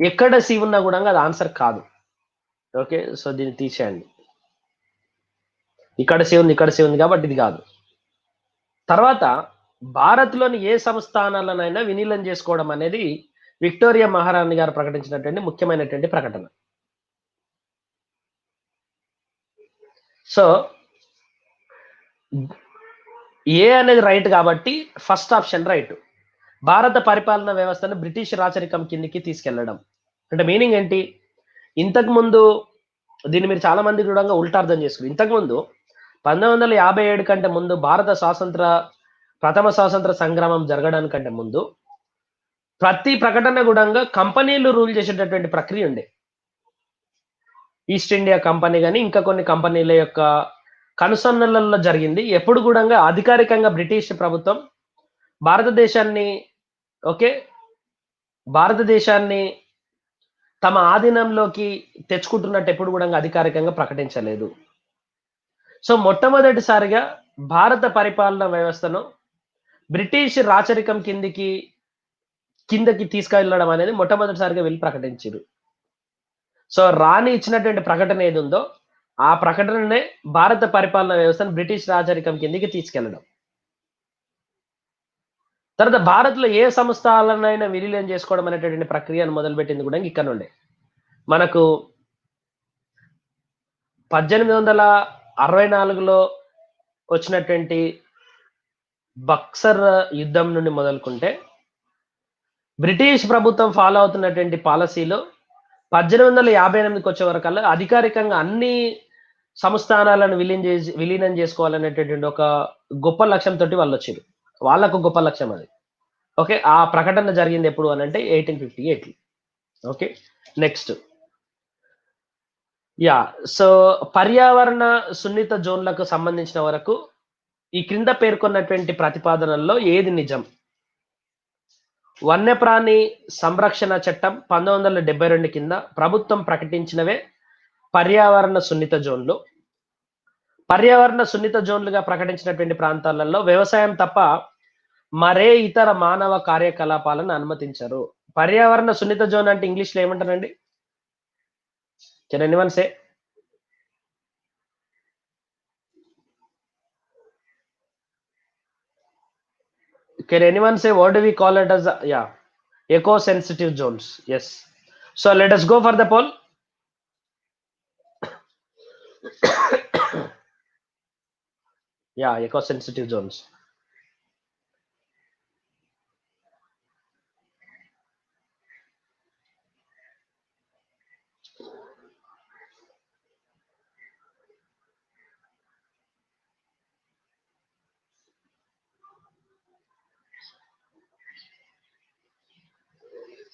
ఎక్కడ సి ఉన్నా గూడంగా అది ఆన్సర్ కాదు. ఓకే. సో, దీన్ని తీసేయండి. ఇక్కడ సి ఉంది, ఇక్కడ సి ఉంది కాబట్టి ఇది గాదు. తర్వాత భారత్‌లోని ఏ సంస్థానాలనైనా విలీనం జేసుకోవడం అనేది విక్టోరియా మహారాణి గారు ప్రకటించినటువంటి ముఖ్యమైనటువంటి ప్రకటన. సో, ఏ అనేది రైట్ గాబట్టి ఫస్ట్ ఆప్షన్ రైట్. భారత పరిపాలనా వ్యవస్థను బ్రిటిష్ రాచరికం కిందకి తీసుకెళ్లడం. అంటే మీనింగ్ ఏంటి? ఇంతకుముందు దీన్ని మీరు చాలా మంది కూడా ఉల్టా అర్థం చేసుకున్నారు. ఇంతకుముందు 1957 కంటే ముందు భారత ప్రథమ స్వాతంత్ర సంగ్రామం జరగడానికంటే ముందు ప్రతి ప్రకటన గూడంగా కంపెనీలు రూల్ చేసేటటువంటి ప్రక్రియ ఉండే. ఈస్ట్ ఇండియా కంపెనీ గాని, ఇంకా కొన్ని కంపెనీల యొక్క కనుసన్నలలో జరిగింది. ఎప్పుడు గూడంగా అధికారికంగా బ్రిటిష్ ప్రభుత్వం భారతదేశాన్ని ఓకే. భారతదేశాన్ని తమ ఆధీనంలోకి తెచ్చుకుంటున్నట్టు ఎప్పుడు గూడంగా అధికారికంగా ప్రకటించలేదు. సో, మొట్టమొదటిసారిగా భారత పరిపాలనా వ్యవస్థను బ్రిటిష్ రాచరికం కిందకి తీసుకెళ్లడం అనేది మొట్టమొదటిసారిగా వీళ్ళు ప్రకటించిర్రు. సో, రాణి ఇచ్చినటువంటి ప్రకటన ఏదుందో, ఆ ప్రకటననే భారత పరిపాలనా వ్యవస్థను బ్రిటిష్ రాచరికం కిందకి తీసుకెళ్లడం. తర్వాత భారత్‌లో ఏ సంస్థలనైనా విలీనం చేసుకోవడం అనేటటువంటి ప్రక్రియను మొదలుపెట్టింది గూడా ఇక్కడ నుండే. మనకు 1864లో వచ్చినటువంటి బక్సర్ యుద్ధం నుండి మొదలుకుంటే, బ్రిటిష్ ప్రభుత్వం ఫాలో అవుతున్నటువంటి పాలసీలో 1858కి వచ్చే వరకల్లా అధికారికంగా అన్ని సంస్థానాలను విలీనం చేసుకోవాలనేటటువంటి ఒక గొప్ప లక్ష్యంతోటి వాళ్ళొచ్చిర్రు. వాళ్ళకు గొప్ప లక్ష్యం అది. ఓకే. ఆ ప్రకటన జరిగింది ఎప్పుడు అనంటే 1858లో. ఓకే. నెక్స్ట్. యాహ్! సో, పర్యావరణ సున్నిత జోన్‌లకు సంబంధించిన వరకు ఈ క్రింద పేర్కొన్నటువంటి ప్రతిపాదనల్లో ఏది నిజం? వన్యప్రాణి సంరక్షణ చట్టం 1972 కింద ప్రభుత్వం ప్రకటించినవే పర్యావరణ సున్నిత జోన్‌లు. పర్యావరణ సున్నిత జోన్‌లుగా ప్రకటించినటువంటి ప్రాంతాలలో వ్యవసాయం తప్ప మరే ఇతర మానవ కార్యకలాపాలను అనుమతించరు. పర్యావరణ సున్నిత జోన్ అంటే ఇంగ్లీష్‌లో ఏమంటారండి? Can anyone say? Can anyone say what do we call it as yeah, eco sensitive zones? Yes. So let us go for the poll. Yeah, eco sensitive zones.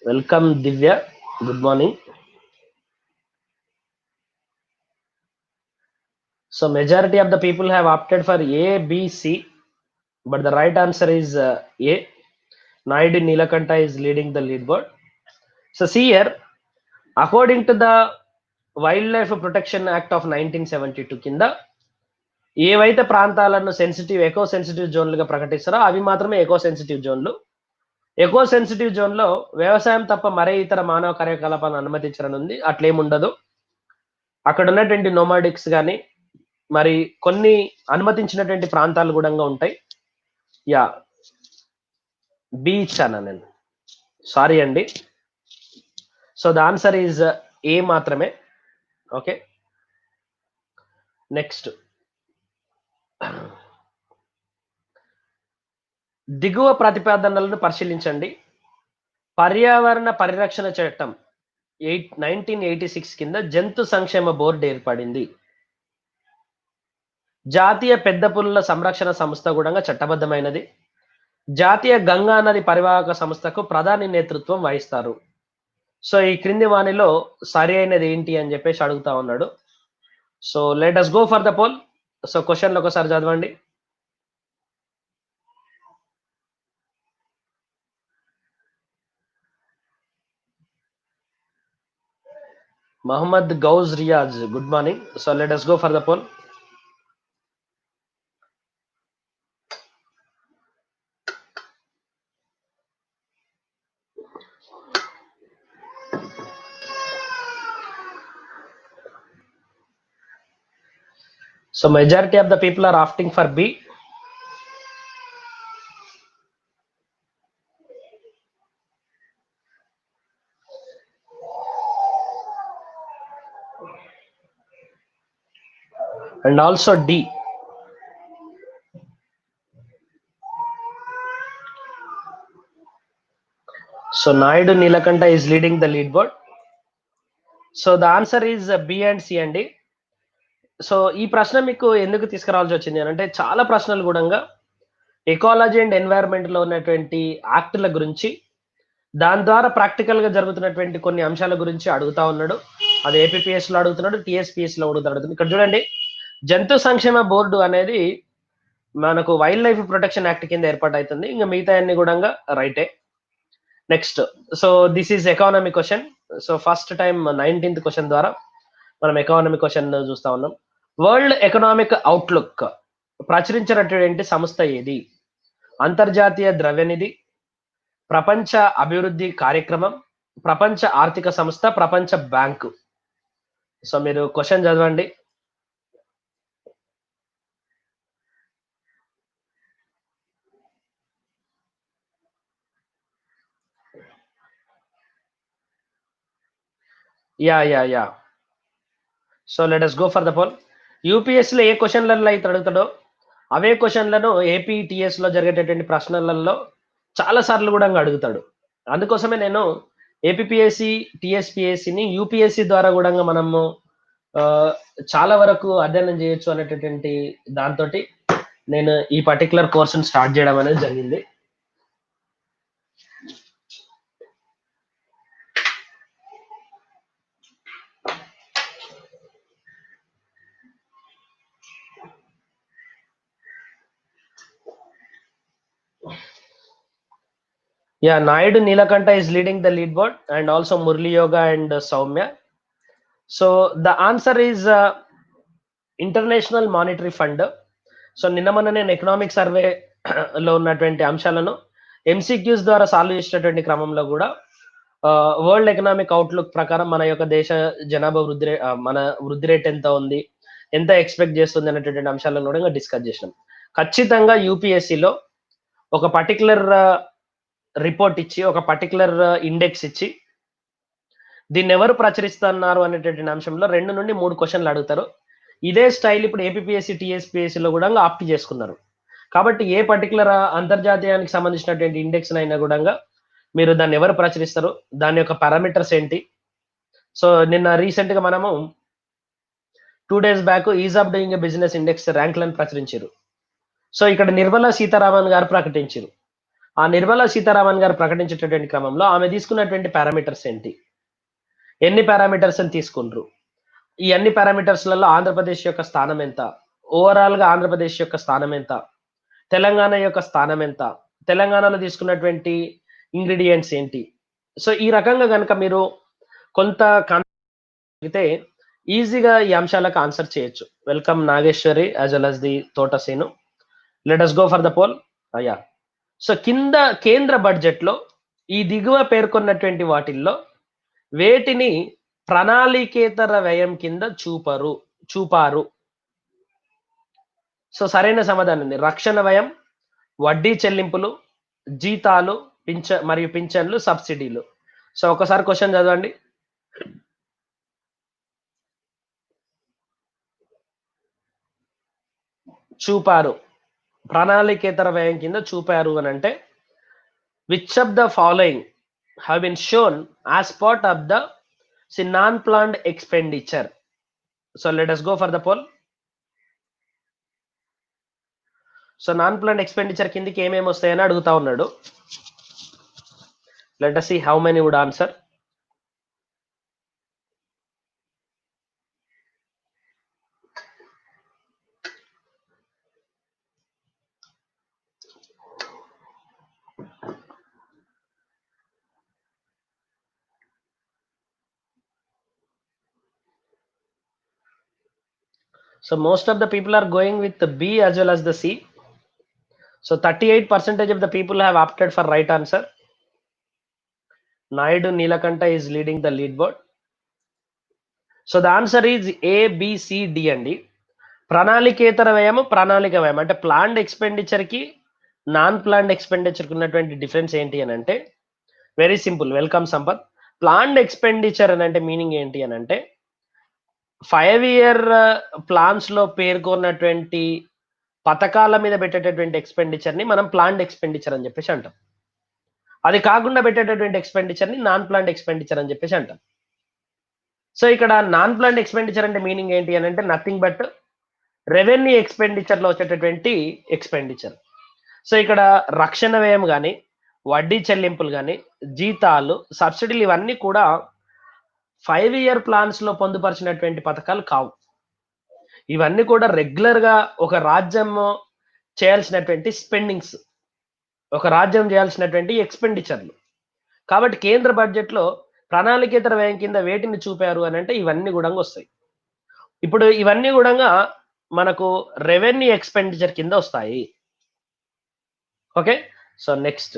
Welcome Divya. Good morning. So majority of the people have opted for A, B, C, but the right answer is A. Naidu Nilakanta is leading the leaderboard. So see here, according to the Wildlife Protection Act of 1972 కింద ఏవైతే ప్రాంతాలను echo sensitive జోన్లుగా ప్రకటిస్తారో అవి మాత్రమే echo sensitive జోన్లు. Echo sensitive జోన్‌లో వ్యవసాయం తప్ప మరే ఇతర మానవ కార్యకలాపాలను అనుమతించరని ఉంది. అట్లేముండదు. అక్కడ ఉన్నటువంటి నోమాడిక్స్ గాని, మరి కొన్ని అనుమతించినటువంటి ప్రాంతాలు గూడంగా ఉంటాయి. యాహ్! బి ఇచ్చానా నేను. సారీ అండి. So, the answer is a మాత్రమే. ఓకే. నెక్స్ట్. దిగువ ప్రతిపాదనలను పరిశీలించండి. పర్యావరణ పరిరక్షణ చట్టం 1986 కింద జంతు సంక్షేమ బోర్డ్ ఏర్పడింది. జాతీయ పెద్ద పులుల సంరక్షణ సంస్థ గూడంగా చట్టబద్ధమైనది. జాతీయ గంగా నది పరివాహక సంస్థకు ప్రధాని నేతృత్వం వహిస్తారు. సో, ఈ క్రింది వానిలో సరి అయినది ఏంటి అని జెప్పేసి అడుగుతా ఉన్నాడు. So, let us go for the poll. So, క్వెషన్‌లు ఒకసారి చదవండి. Mohammad Gauz Riyaz, good morning. So let us go for the poll. So majority of the people are opting for B. And also D. So Naidu Nilakanta is leading the leaderboard. So the answer is B and C అండి. So ఈ ప్రశ్న మీకు ఎందుకు తీసుకురావాల్సి వచ్చింది అని అంటే చాలా ప్రశ్నలు కూడా ఎకాలజీ అండ్ ఎన్వైరన్మెంట్ లో ఉన్నటువంటి యాక్టుల గురించి దాని ద్వారా ప్రాక్టికల్ గా జరుగుతున్నటువంటి కొన్ని అంశాల గురించి అడుగుతా ఉన్నాడు. అది ఏపీపీఎస్ లో అడుగుతున్నాడు, టీఎస్పీఎస్ లో అడుగుతున్నాడు. ఇక్కడ చూడండి, జంతు సంక్షేమ బోర్డు అనేది మనకు వైల్డ్ లైఫ్ ప్రొటెక్షన్ యాక్ట్ కింద ఏర్పాటు అవుతుంది. ఇంకా మిగతా అన్ని కూడా రైటే. Next, so this is economy question. So first time 19th question ద్వారా మనం ఎకానమీ క్వశ్చన్ చూస్తా ఉన్నాం. వరల్డ్ ఎకనామిక్ అవుట్లుక్ ప్రచురించినటువంటి సంస్థ ఏది? అంతర్జాతీయ ద్రవ్యనిధి, ప్రపంచ అభివృద్ధి కార్యక్రమం, ప్రపంచ ఆర్థిక సంస్థ, ప్రపంచ బ్యాంకు. సో మీరు క్వశ్చన్ చదవండి. Yeah. So let us go for the poll. యూపీఎస్సీలో ఏ క్వశ్చన్లలో అయితే అడుగుతాడో అవే క్వశ్చన్లను ఏపీటీఎస్ లో జరిగేటటువంటి ప్రశ్నలలో చాలా సార్లు కూడా అడుగుతాడు. అందుకోసమే నేను ఏపీఎస్సి టిఎస్పిఎస్సిని యూపీఎస్సి ద్వారా కూడా మనము చాలా వరకు అధ్యయనం చేయొచ్చు అనేటటువంటి దాంతో నేను ఈ పర్టికులర్ కోర్సును స్టార్ట్ చేయడం అనేది జరిగింది. Yeah, Naidu Nilakanta is leading the leaderboard, and also Murli Yoga and Soumya. So the answer is international monetary fund. So నిన్న మొన్న నేను ఎకనామిక్ సర్వే లో ఉన్నటువంటి అంశాలను ఎంసీక్యూస్ ద్వారా సాల్వ్ చేసినటువంటి క్రమంలో కూడా వరల్డ్ ఎకనామిక్ అవుట్లుక్ ప్రకారం మన యొక్క దేశ జనాభా మన వృద్ధి రేట్ ఎంత ఉంది, ఎంత ఎక్స్పెక్ట్ చేస్తుంది అనేటువంటి అంశాలను కూడా డిస్కస్ చేసినాం. ఖచ్చితంగా యూపీఎస్సిలో ఒక పర్టికులర్ రిపోర్ట్ ఇచ్చి, ఒక పర్టికులర్ ఇండెక్స్ ఇచ్చి దీన్ని ఎవరు ప్రచురిస్తున్నారు అనేటువంటి అంశంలో 2 నుండి 3 క్వశ్చన్లు అడుగుతారు. ఇదే స్టైల్ ఇప్పుడు ఏపీఎస్సి టీఎస్పీఎస్సిలో కూడా ఆప్ట్ చేసుకున్నారు. కాబట్టి ఏ పర్టికులర్ అంతర్జాతీయానికి సంబంధించినటువంటి ఇండెక్స్ అయినా కూడా మీరు దాన్ని ఎవరు ప్రచురిస్తారు, దాని యొక్క పారామీటర్స్ ఏంటి. సో నిన్న రీసెంట్ గా మనము 2 days back ease of doing a business index ర్యాంకులను ప్రచురించారు. సో ఇక్కడ నిర్మలా సీతారామన్ గారు ప్రకటించారు. ఆ నిర్మలా సీతారామన్ గారు ప్రకటించేటటువంటి క్రమంలో ఆమె తీసుకున్నటువంటి పారామీటర్స్ ఏంటి, ఎన్ని పారామీటర్స్ అని తీసుకుంటారు, ఈ అన్ని పారామీటర్స్లలో ఆంధ్రప్రదేశ్ యొక్క స్థానం ఎంత, ఓవరాల్ గా ఆంధ్రప్రదేశ్ యొక్క స్థానం ఎంత, తెలంగాణ యొక్క స్థానం ఎంత, తెలంగాణలో తీసుకున్నటువంటి ఇంగ్రీడియంట్స్ ఏంటి. సో ఈ రకంగా కనుక మీరు కొంత అయితే ఈజీగా ఈ అంశాలకు ఆన్సర్ చేయొచ్చు. Welcome Nageswari as well as the తోటసేను. Let us go for the poll. అయ్యా, సో కింద కేంద్ర బడ్జెట్ లో ఈ దిగువ పేర్కొన్నటువంటి వాటిల్లో వేటిని ప్రణాళికేతర వ్యయం కింద చూపారు. సో సరైన సమాధానం ఉంది రక్షణ వ్యయం, వడ్డీ చెల్లింపులు, జీతాలు, మరియు పింఛన్లు, సబ్సిడీలు. సో ఒకసారి క్వశ్చన్ చదవండి. చూపారు, ప్రణాళికేతర వ్యయం కింద చూపారు అని అంటే which of the following have been shown as part of the non planned expenditure. So let us go for the poll. So non planned expenditure కిందకి ఏమేమి వస్తాయని అడుగుతా ఉన్నాడు. Let us see how many would answer. So most of the people are going with the B as well as the C. So 38% of the people have opted for right answer. Naidu Nilakanta is leading the leaderboard. So the answer is A, B, C, D అండి. ప్రణాళికేతర వ్యయం ప్రణాళిక వ్యయం అంటే planned ఎక్స్పెండిచర్కి non planned ఎక్స్పెండిచర్కి ఉన్నటువంటి difference ఏంటి అని అంటే very simple. Welcome Sampath. Planned expenditure అని అంటే మీనింగ్ ఏంటి అని అంటే 5-year ప్లాన్స్ లో పేర్కొన్నటువంటి పథకాల మీద పెట్టేటటువంటి ఎక్స్పెండిచర్ ని మనం ప్లాన్డ్ ఎక్స్పెండిచర్ అని చెప్పేసి అంటాం. అది కాకుండా పెట్టేటటువంటి ఎక్స్పెండిచర్ ని నాన్ ప్లాన్డ్ ఎక్స్పెండిచర్ అని చెప్పేసి అంటాం. సో ఇక్కడ నాన్ ప్లాన్డ్ ఎక్స్పెండిచర్ అంటే మీనింగ్ ఏంటి అని అంటే నథింగ్ బట్ రెవెన్యూ ఎక్స్పెండిచర్ లో వచ్చేటటువంటి ఎక్స్పెండిచర్. సో ఇక్కడ రక్షణ వ్యయం కానీ వడ్డీ చెల్లింపులు కానీ జీతాలు సబ్సిడీలు ఇవన్నీ కూడా 5-year ప్లాన్స్ లో పొందుపరిచినటువంటి పథకాలు కావు. ఇవన్నీ కూడా రెగ్యులర్ గా ఒక రాజ్యం చేయాల్సినటువంటి స్పెండింగ్స్, ఒక రాజ్యం చేయాల్సినటువంటి ఎక్స్పెండిచర్లు. కాబట్టి కేంద్ర బడ్జెట్ లో ప్రణాళికేతర వ్యయం కింద వేటిని చూపారు అని అంటే ఇవన్నీ కూడా వస్తాయి. ఇప్పుడు ఇవన్నీ కూడా మనకు రెవెన్యూ ఎక్స్పెండిచర్ కింద వస్తాయి. ఓకే, సో నెక్స్ట్,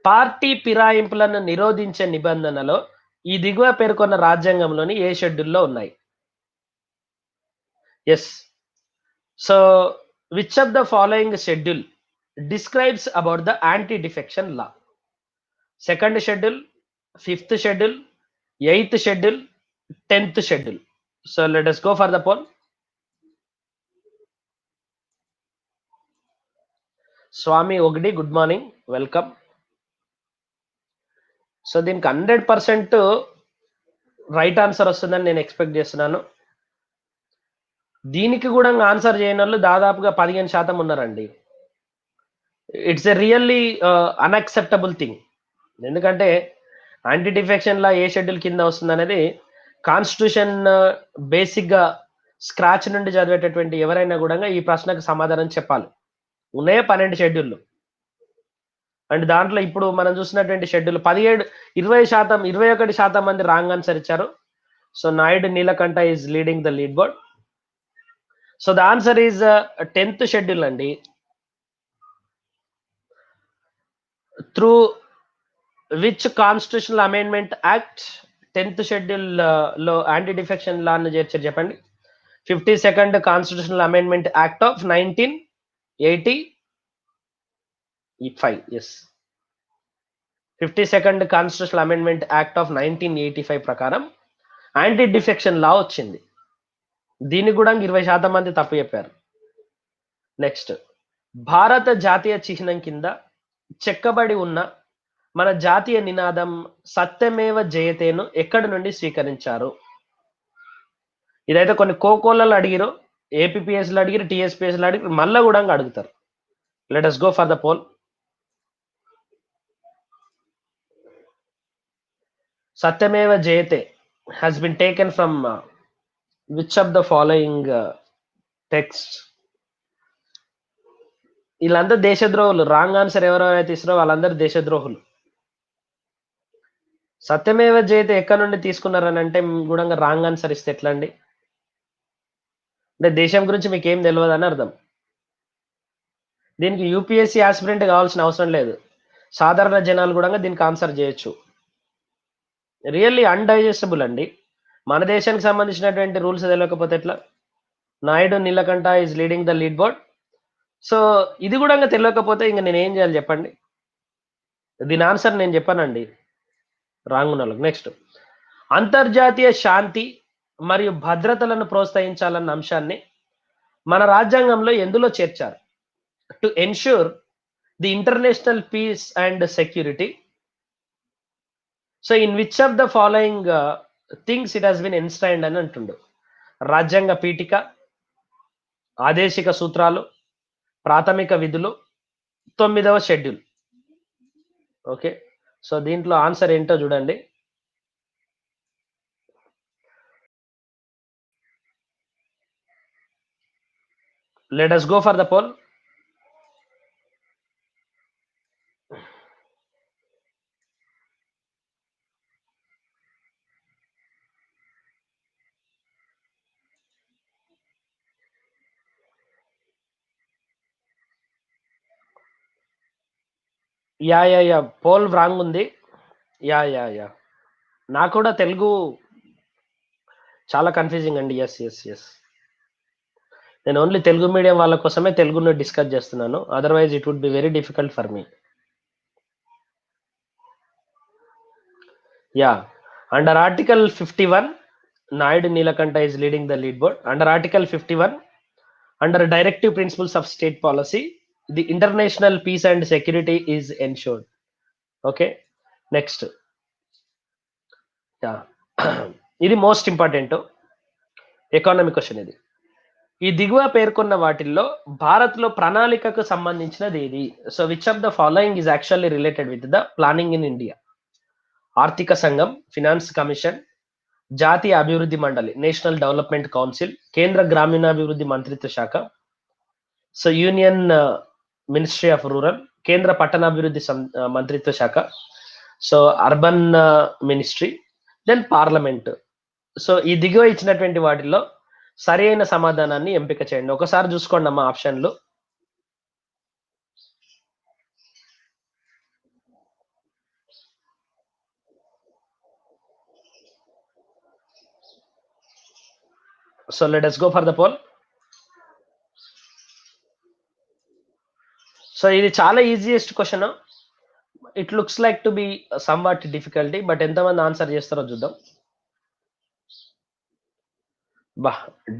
పార్టీ ఫిరాయింపులను నిరోధించే నిబంధనలో ఈ దిగువ పేర్కొన్న రాజ్యాంగంలోని ఏ షెడ్యూల్లో ఉన్నాయి? Yes. So which of the following schedule describes about the anti defection law? Second schedule, fifth schedule, eighth schedule, 10th schedule. So let us go for the poll. Swami ఒకటి, గుడ్ మార్నింగ్, వెల్కమ్. సో దీనికి 100% right answer వస్తుందని నేను expect చేస్తున్నాను. దీనికి కూడా answer చేయని వాళ్ళు దాదాపుగా 15% ఉన్నారండి. It's a really unacceptable thing. ఎందుకంటే యాంటీ డిఫెక్షన్ లా ఏ షెడ్యూల్ కింద వస్తుంది అనేది కాన్స్టిట్యూషన్ బేసిక్ గా స్క్రాచ్ నుండి చదివేటటువంటి ఎవరైనా కూడా ఈ ప్రశ్నకు సమాధానం చెప్పాలి. ఉన్నాయే 12 షెడ్యూళ్ళు. అండ్ దాంట్లో ఇప్పుడు మనం చూసినటువంటి షెడ్యూల్ 17, 21% మంది రాంగ్ ఆన్సర్ ఇచ్చారు. So Naidu Neelakantha is leading the lead board. So the answer is 10th schedule అండి. Through which constitutional amendment act 10th schedule లో యాంటీ డిఫెక్షన్ లా ను చేర్చారు చెప్పండి? 52nd constitutional amendment act of 1985. Yes, 52nd constitutional amendment act of 1985 ప్రకారం anti defection లా వచ్చింది. దీనికి కూడా 20% మంది తప్పు చెప్పారు. నెక్స్ట్, భారత జాతీయ చిహ్నం కింద చెక్కబడి ఉన్న మన జాతీయ నినాదం సత్యమేవ జయతేను ఎక్కడి నుండి స్వీకరించారు? ఇదైతే కొన్ని కోకోలలో అడిగిరు, ఏపీఎస్లో అడిగిరు, టీఎస్పీఎస్లో అడిగిరు, మళ్ళీ కూడా అడుగుతారు. Let us go for the poll. సత్యమేవ జయతే has been taken from which of the following text? వీళ్ళందరూ దేశద్రోహులు. రాంగ్ ఆన్సర్ ఎవరైతే ఇస్తారో వాళ్ళందరూ దేశద్రోహులు. సత్యమేవ జయతే ఎక్కడి నుండి తీసుకున్నారని అంటే కూడా రాంగ్ ఆన్సర్ ఇస్తే ఎట్లా అండి? అంటే దేశం గురించి మీకు ఏం తెలియదు అని అర్థం. దీనికి యూపీఎస్సీ ఆస్పిరెంట్ కావాల్సిన అవసరం లేదు. సాధారణ జనాలు కూడా దీనికి ఆన్సర్ చేయొచ్చు. రియల్లీ అన్డైజెస్టబుల్ అండి. మన దేశానికి సంబంధించినటువంటి రూల్స్ తెలియకపోతే ఎట్లా? Naidu Neelakantha is leading the lead board. So ఇది కూడా తెలియకపోతే ఇంకా నేను ఏం చేయాలి చెప్పండి? దీని ఆన్సర్ నేను చెప్పానండి రాంగ్ ఉన్న వాళ్ళకి. నెక్స్ట్, అంతర్జాతీయ శాంతి మరియు భద్రతలను ప్రోత్సహించాలన్న అంశాన్ని మన రాజ్యాంగంలో ఎందులో చేర్చారు? To ensure the international peace and security. So in which of the following things it has been enshrined అని అంటుండు? రాజ్యాంగ పీఠిక, ఆదేశిక సూత్రాలు, ప్రాథమిక విధులు, 9వ షెడ్యూల్. ఓకే, సో దీంట్లో ఆన్సర్ ఏంటో చూడండి. Let us go for the poll. Yeah poll wrong ఉంది. యా నాకు కూడా తెలుగు చాలా కన్ఫ్యూజింగ్ అండి. ఎస్ నేను ఓన్లీ తెలుగు మీడియం వాళ్ళ కోసమే తెలుగును డిస్కస్ చేస్తున్నాను. Otherwise it would be very difficult for me. Yeah under article 51 Naidu Nilakanta is leading the lead board. Under Article 51, under directive principles of state policy, the international peace and security is ensured. Okay, next. Yeah, ఇది most important economy question ఇది. ఈ దిగువ పేర్కొన్న వాటిల్లో భారత్లో ప్రణాళికకు సంబంధించినది ఏది? So which of the following is actually related with the planning in India? ఆర్థిక సంఘం, ఫినాన్స్ కమిషన్, జాతీయ అభివృద్ధి మండలి, నేషనల్ డెవలప్మెంట్ కౌన్సిల్, కేంద్ర గ్రామీణాభివృద్ధి మంత్రిత్వ శాఖ, so union ministry of rural, కేంద్ర పట్టణాభివృద్ధి మంత్రిత్వ శాఖ, so urban ministry, then parliament. So ఈ దిగువ ఇచ్చినటువంటి వాటిల్లో సరి అయిన సమాధానాన్ని ఎంపిక చేయండి. ఒకసారి చూసుకోండి అమ్మా ఆప్షన్లు. So let us go for the poll. So ఇది చాలా easiest question. It looks like to be some what difficulty, but ఎంతమంది ఆన్సర్ చేస్తారో చూద్దాం. బా,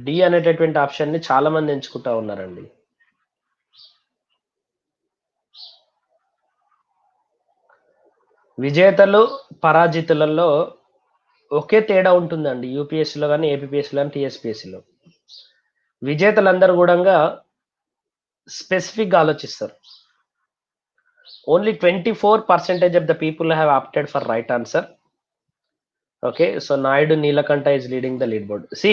డి అనేటటువంటి ఆప్షన్ ని చాలా మంది ఎంచుకుంటా ఉన్నారండి. విజేతలు పరాజితులలో ఒకే తేడా ఉంటుందండి. యూపీఎస్సీలో కానీ, ఏపీఎస్సీలో కానీ, టీఎస్పీఎస్సీలో విజేతలందరూ కూడా స్పెసిఫిక్ గా ఆలోచిస్తారు. Only 24% of the people have opted for right answer. Okay, so Naidu Neelakantha is leading the lead board. See,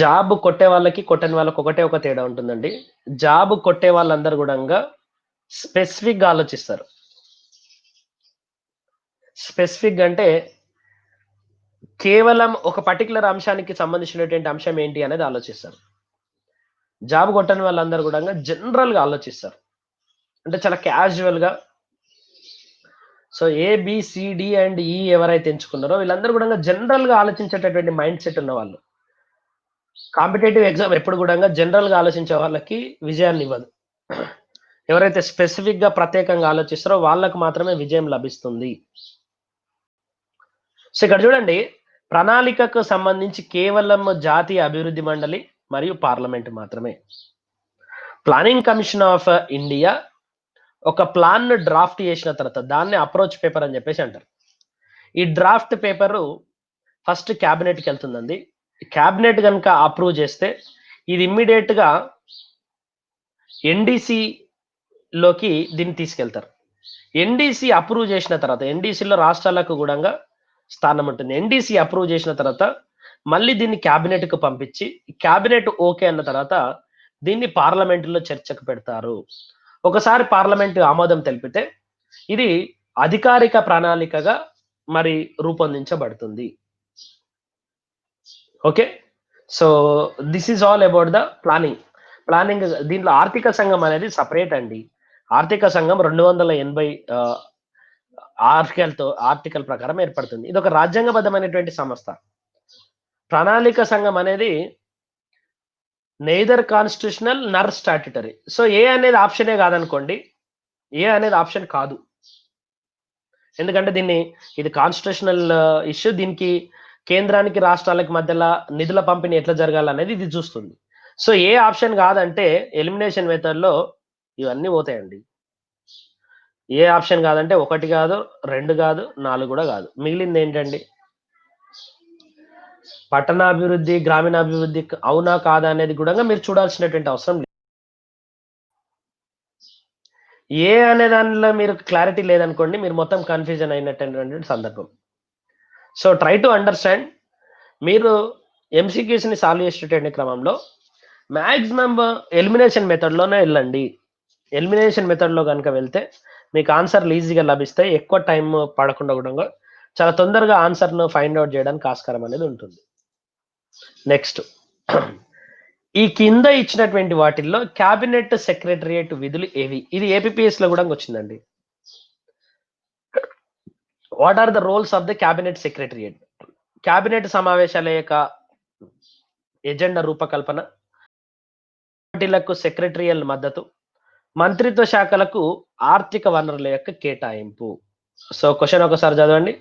job కొట్టే వాళ్ళకి కొట్టని వాళ్ళకి ఒకటే ఒక తేడా ఉంటుందండి. జాబ్ కొట్టే వాళ్ళందరూ కూడా స్పెసిఫిక్ గా ఆలోచిస్తారు. స్పెసిఫిక్ అంటే కేవలం ఒక పర్టికులర్ అంశానికి సంబంధించినటువంటి అంశం ఏంటి అనేది ఆలోచిస్తారు. జాబ్ కొట్టని వాళ్ళందరూ కూడా జనరల్ గా ఆలోచిస్తారు. అంటే చాలా క్యాజువల్ గా. సో ఏబిసిడి అండ్ ఈ ఎవరైతే ఎంచుకున్నారో వీళ్ళందరూ కూడా జనరల్ గా ఆలోచించేటటువంటి మైండ్ సెట్ ఉన్న వాళ్ళు. కాంపిటేటివ్ ఎగ్జామ్ ఎప్పుడు కూడా జనరల్ గా ఆలోచించే వాళ్ళకి విజయాన్ని ఇవ్వదు. ఎవరైతే స్పెసిఫిక్ గా ప్రత్యేకంగా ఆలోచిస్తారో వాళ్ళకు మాత్రమే విజయం లభిస్తుంది. సో ఇక్కడ చూడండి, ప్రణాళికకు సంబంధించి కేవలం జాతీయ అభివృద్ధి మండలి మరియు పార్లమెంట్ మాత్రమే. ప్లానింగ్ కమిషన్ ఆఫ్ ఇండియా ఒక ప్లాన్ ను డ్రాఫ్ట్ చేసిన తర్వాత దాన్ని అప్రోచ్ పేపర్ అని చెప్పేసి అంటారు. ఈ డ్రాఫ్ట్ పేపరు ఫస్ట్ క్యాబినెట్కి వెళ్తుందండి. క్యాబినెట్ కనుక అప్రూవ్ చేస్తే ఇది ఇమ్మీడియట్ గా ఎన్డీసీ లోకి దీన్ని తీసుకెళ్తారు. ఎన్డీసీ అప్రూవ్ చేసిన తర్వాత ఎన్డీసీలో రాష్ట్రాలకు కూడా స్థానం ఉంటుంది. ఎన్డీసీ అప్రూవ్ చేసిన తర్వాత మళ్ళీ దీన్ని క్యాబినెట్ కు పంపించి క్యాబినెట్ ఓకే అన్న తర్వాత దీన్ని పార్లమెంటులో చర్చకు పెడతారు. ఒకసారి పార్లమెంట్ ఆమోదం తెలిపితే ఇది అధికారిక ప్రణాళికగా మరి రూపొందించబడుతుంది. Okay, so this is all about the planning. దీంట్లో ఆర్థిక సంఘం అనేది సపరేట్ అండి. ఆర్థిక సంఘం 280 ఆర్టికల్ ప్రకారం ఏర్పడుతుంది. ఇది ఒక రాజ్యాంగబద్ధమైనటువంటి సంస్థ. ప్రణాళిక సంఘం అనేది నెయిదర్ కాన్స్టిట్యూషనల్ నర్ స్టాట్యుటరీ. సో ఏ అనేది ఆప్షనే కాదనుకోండి, ఏ అనేది ఆప్షన్ కాదు. ఎందుకంటే ఇది కాన్స్టిట్యూషనల్ ఇష్యూ. దీనికి కేంద్రానికి రాష్ట్రాలకు మధ్యలో నిధుల పంపిణీ ఎట్లా జరగాలనేది ఇది చూస్తుంది. సో ఏ ఆప్షన్ కాదంటే ఎలిమినేషన్ మెథడ్ లో ఇవన్నీ పోతాయండి. ఏ ఆప్షన్ కాదంటే 1 కాదు, 2 కాదు, 4 కూడా కాదు. మిగిలింది ఏంటండి? పట్టణాభివృద్ధి, గ్రామీణాభివృద్ధి అవునా కాదా అనేది కూడా మీరు చూడాల్సినటువంటి అవసరం లేదు. ఏ అనే దానిలో మీరు క్లారిటీ లేదనుకోండి, మీరు మొత్తం కన్ఫ్యూజన్ అయినటువంటి సందర్భం. So try to understand. మీరు ఎంసీక్యూస్ ని సాల్వ్ చేసేటటువంటి క్రమంలో మ్యాక్సిమం ఎలిమినేషన్ మెథడ్ లోనే వెళ్ళండి. ఎలిమినేషన్ మెథడ్ లో కనుక వెళ్తే మీకు ఆన్సర్లు ఈజీగా లభిస్తాయి. ఎక్కువ టైం పడకుండా కూడా చాలా తొందరగా ఆన్సర్ ను ఫైండ్ అవుట్ చేయడానికి ఆస్కారం అనేది ఉంటుంది. నెక్స్ట్, ఈ కింద ఇచ్చినటువంటి వాటిల్లో క్యాబినెట్ సెక్రటరియట్ విధులు ఏవి? ఇది ఏపీఎస్ లో కూడా వచ్చిందండి. What are the roles of the cabinet secretariat? Cabinet సమావేశాల యొక్క ఎజెండా రూపకల్పన, కమిటీలకు సెక్రటరియల్ మద్దతు, మంత్రిత్వ శాఖలకు ఆర్థిక వనరుల యొక్క కేటాయింపు. సో క్వశ్చన్ ఒకసారి చదవండి.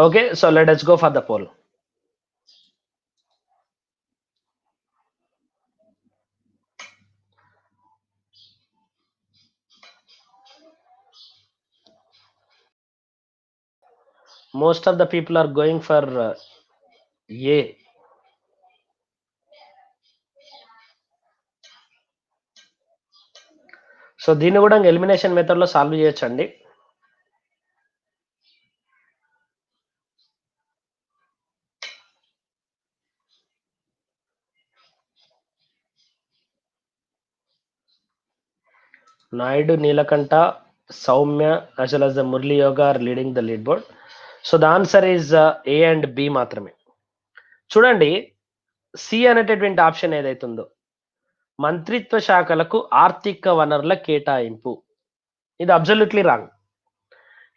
Okay, so let us go for the poll. Most of the people are going for A. So దీన్ని కూడా ఎలిమినేషన్ మెథడ్ లో సాల్వ్ చేయొచ్చండి. Naidu, Nilakanta, Soumya as well as the Murali Yoga are leading the lead board. So the answer is A and B మాత్రమే. చూడండి, C అనేటటువంటి option ఏదైతుందో మంత్రిత్వ శాఖలకు ఆర్థిక వనరుల కేటాయింపు, ఇది అబ్జల్యూట్లీ రాంగ్.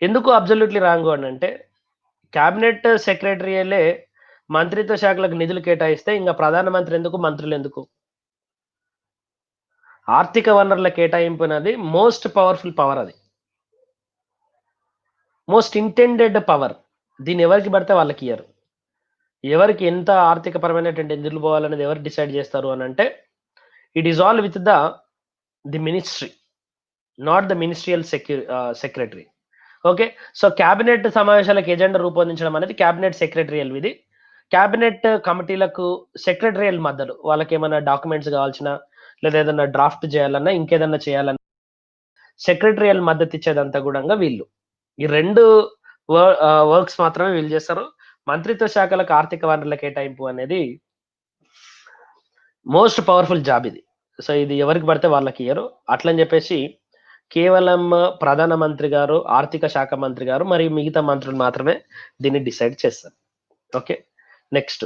ఎందుకు అబ్జల్యూట్లీ రాంగ్ అని అంటే, క్యాబినెట్ సెక్రటరీలే మంత్రిత్వ శాఖలకు నిధులు కేటాయిస్తే ఇంకా ప్రధానమంత్రి ఎందుకు, మంత్రులు ఎందుకు? ఆర్థిక వనరుల కేటాయింపు అనేది మోస్ట్ పవర్ఫుల్ పవర్, అది మోస్ట్ ఇంటెండెడ్ పవర్. దీన్ని ఎవరికి పడితే వాళ్ళకి ఇయ్యరు. ఎవరికి ఎంత ఆర్థిక పరమైనటువంటి నిధులు పోవాలనేది ఎవరు డిసైడ్ చేస్తారు అని అంటే, it is all with the ministry, not the ministerial secretary. Okay, so cabinet సమావేశాలకు ఎజెండా రూపొందించడం అనేది క్యాబినెట్ సెక్రటరియల్ విధి. క్యాబినెట్ కమిటీలకు సెక్రటరియల్ మద్దతు, వాళ్ళకి ఏమైనా డాక్యుమెంట్స్ కావాల్సిన, లేదా ఏదైనా డ్రాఫ్ట్ చేయాలన్నా, ఇంకేదన్నా చేయాలన్నా సెక్రటరియల్ మద్దతు ఇచ్చేదంతా కూడా వీళ్ళు. ఈ రెండు వర్క్స్ మాత్రమే వీళ్ళు చేస్తారు. మంత్రిత్వ శాఖలకు ఆర్థిక వనరుల కేటాయింపు అనేది మోస్ట్ పవర్ఫుల్ జాబ్ ఇది. సో ఇది ఎవరికి పడితే వాళ్ళకి ఇయ్యరు. అట్లని చెప్పేసి కేవలం ప్రధానమంత్రి గారు, ఆర్థిక శాఖ మంత్రి గారు మరియు మిగతా మంత్రులు మాత్రమే దీన్ని డిసైడ్ చేస్తారు. ఓకే, నెక్స్ట్,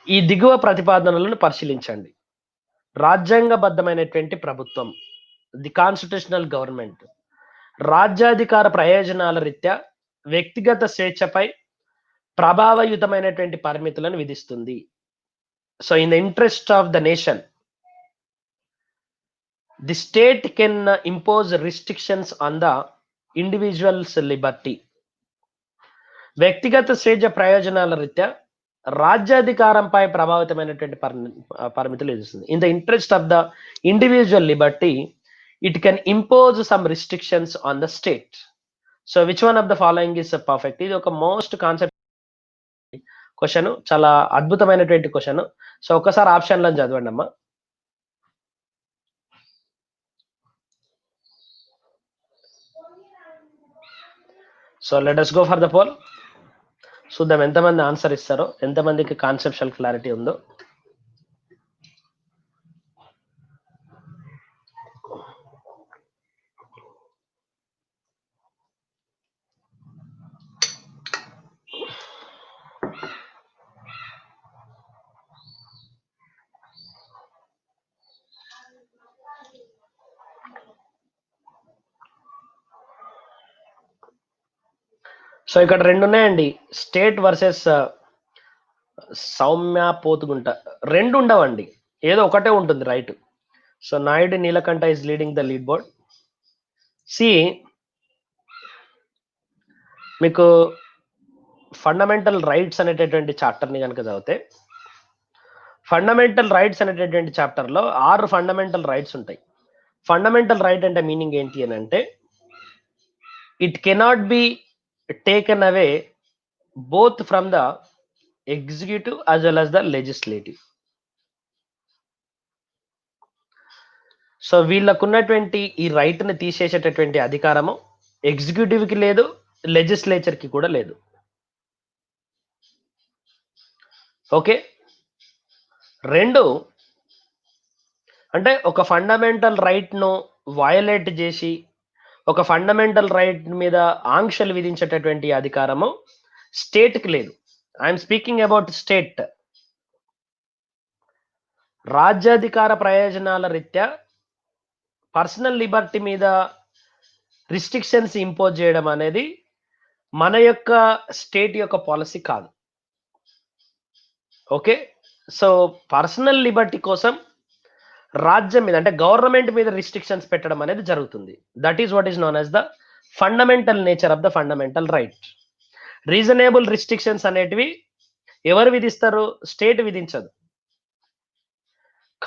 ఈ దిగువ ప్రతిపాదనలను పరిశీలించండి. రాజ్యాంగబద్ధమైనటువంటి ప్రభుత్వం, ది కాన్స్టిట్యూషనల్ గవర్నమెంట్, రాజ్యాధికార ప్రయోజనాల రీత్యా వ్యక్తిగత స్వేచ్ఛపై ప్రభావయుతమైనటువంటి పరిమితులను విధిస్తుంది. So in the interest of the nation, the state can impose restrictions on the individuals Liberty. వ్యక్తిగత స్వేచ్ఛ ప్రయోజనాల రీత్యా రాజ్యాధికారంపై ప్రభావితమైనటువంటి పరిమితులు విధిస్తుంది. In the interest of the individual Liberty, it can impose some restrictions on the state. So which one of the following is perfect? ఇది ఒక most concept question, చాలా అద్భుతమైనటువంటి క్వశ్చన్. సో ఒకసారి ఆప్షన్లను చదవండి అమ్మా. So let us go for the poll. చూద్దాం ఎంతమంది answer ఇస్తారో, ఎంతమందికి కాన్సెప్చువల్ క్లారిటీ ఉందో. సో ఇక్కడ రెండు ఉన్నాయండి, స్టేట్ వర్సెస్ సౌమ్య పోతుగుంట. రెండు ఉండవండి, ఏదో ఒకటే ఉంటుంది right. So Naidu, Neelakantha is leading the lead board. See, మీకు ఫండమెంటల్ రైట్స్ అనేటటువంటి చాప్టర్ని కనుక చదివితే, ఫండమెంటల్ రైట్స్ అనేటటువంటి చాప్టర్లో 6 ఫండమెంటల్ రైట్స్ ఉంటాయి. ఫండమెంటల్ రైట్ అంటే మీనింగ్ ఏంటి అని అంటే, it cannot be taken away both from the executive as well as the legislative. So వీళ్ళకున్నటువంటి ఈ రైట్ ని తీసేసేటటువంటి అధికారము ఎగ్జిక్యూటివ్ కి లేదు, లెజిస్లేచర్ కి కూడా లేదు. ఓకే, రెండు అంటే ఒక ఫండమెంటల్ రైట్ ను వయలేట్ చేసి ఒక ఫండమెంటల్ రైట్ మీద ఆంక్షలు విధించేటటువంటి అధికారము స్టేట్ కి లేదు. I'm speaking about state. రాజ్యాధికార ప్రయోజనాల రీత్యా పర్సనల్ లిబర్టీ మీద రిస్ట్రిక్షన్స్ ఇంపోజ్ చేయడం అనేది మన యొక్క స్టేట్ యొక్క పాలసీ కాదు. ఓకే, సో పర్సనల్ లిబర్టీ కోసం రాజ్యం మీద అంటే గవర్నమెంట్ మీద రిస్ట్రిక్షన్స్ పెట్టడం అనేది జరుగుతుంది. That is what is known as the fundamental nature of the fundamental right. Reasonable restrictions అనేటివి ఎవరు విధిస్తారు? స్టేట్ విధించదు.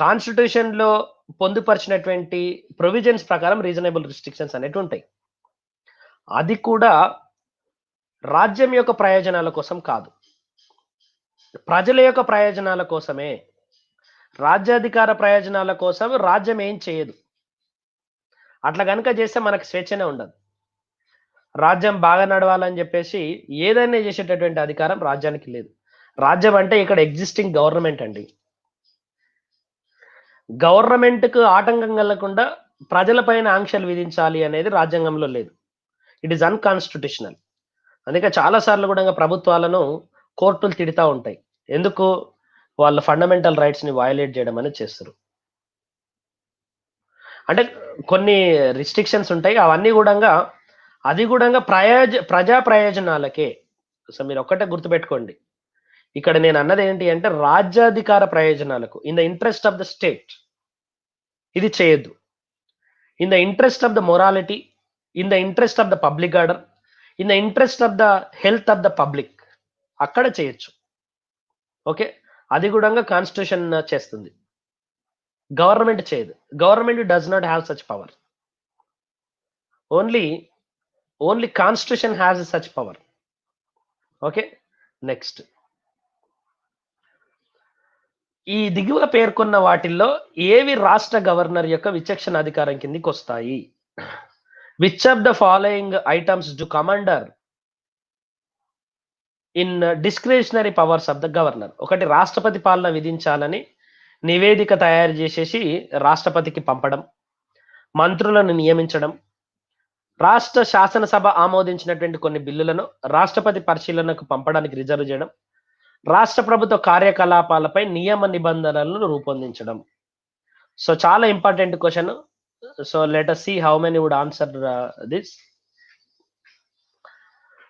కాన్స్టిట్యూషన్ లో పొందుపరిచినటువంటి ప్రొవిజన్స్ ప్రకారం రీజనబుల్ రిస్ట్రిక్షన్స్ అనేవి ఉంటాయి. అది కూడా రాజ్యం యొక్క ప్రయోజనాల కోసం కాదు, ప్రజల యొక్క ప్రయోజనాల కోసమే. రాజ్యాధికార ప్రయోజనాల కోసం రాజ్యం ఏం చేయదు. అట్లా కనుక చేస్తే మనకు స్వేచ్ఛనే ఉండదు. రాజ్యం బాగా నడవాలని చెప్పేసి ఏదైనా చేసేటటువంటి అధికారం రాజ్యానికి లేదు. రాజ్యం అంటే ఇక్కడ ఎగ్జిస్టింగ్ గవర్నమెంట్ అండి. గవర్నమెంట్కు ఆటంకం కలగకుండా ప్రజలపైన ఆంక్షలు విధించాలి అనేది రాజ్యాంగంలో లేదు. It is unconstitutional. అందుకే చాలా సార్లు కూడా ప్రభుత్వాలను కోర్టులు తిడతా ఉంటాయి. ఎందుకు? వాళ్ళ ఫండమెంటల్ రైట్స్ ని వయలేట్ చేయడం అనేది చేస్తారు. అంటే కొన్ని రిస్ట్రిక్షన్స్ ఉంటాయి, అవన్నీ కూడా అది కూడా ప్రజా ప్రయోజనాలకే. సో మీరు ఒక్కటే గుర్తుపెట్టుకోండి, ఇక్కడ నేను అన్నది ఏంటి అంటే రాజ్యాధికార ప్రయోజనాలకు, in the interest of the state ఇది చేయొద్దు. In the interest of the morality, in the interest of the public order, in the interest of the health of the public అక్కడ చేయొచ్చు. ఓకే, అది కూడా కాన్స్టిట్యూషన్ చేస్తుంది, గవర్నమెంట్ చేయదు. Government does not have such power. Only constitution has such power. Okay, next. ఈ దిగువ పేర్కొన్న వాటిల్లో ఏవి రాష్ట్ర గవర్నర్ యొక్క విచక్షణ అధికారం కిందికి వస్తాయి? Which of the following items do commander in discretionary powers of the governor? ఒకటి, రాష్ట్రపతి పాలన విధించాలని నివేదిక తయారు చేసేసి రాష్ట్రపతికి పంపడం, మంత్రులను నియమించడం, రాష్ట్ర శాసనసభ ఆమోదించినటువంటి కొన్ని బిల్లులను రాష్ట్రపతి పరిశీలనకు పంపడానికి రిజర్వ్ చేయడం, రాష్ట్ర ప్రభుత్వ కార్యకలాపాలపై నియమ నిబంధనలను రూపొందించడం. సో చాలా important question. So let us see how many would answer this.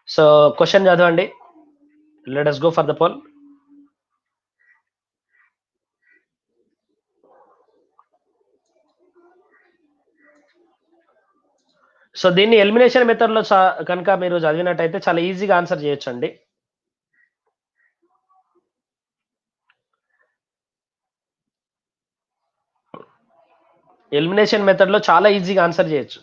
So question చదవండి. Let us go for the poll. So దీన్ని ఎలిమినేషన్ మెథడ్ లో కనుక మీరు చదివినట్టయితే చాలా ఈజీగా ఆన్సర్ చేయొచ్చు అండి. ఎలిమినేషన్ మెథడ్ లో చాలా ఈజీగా ఆన్సర్ చేయొచ్చు.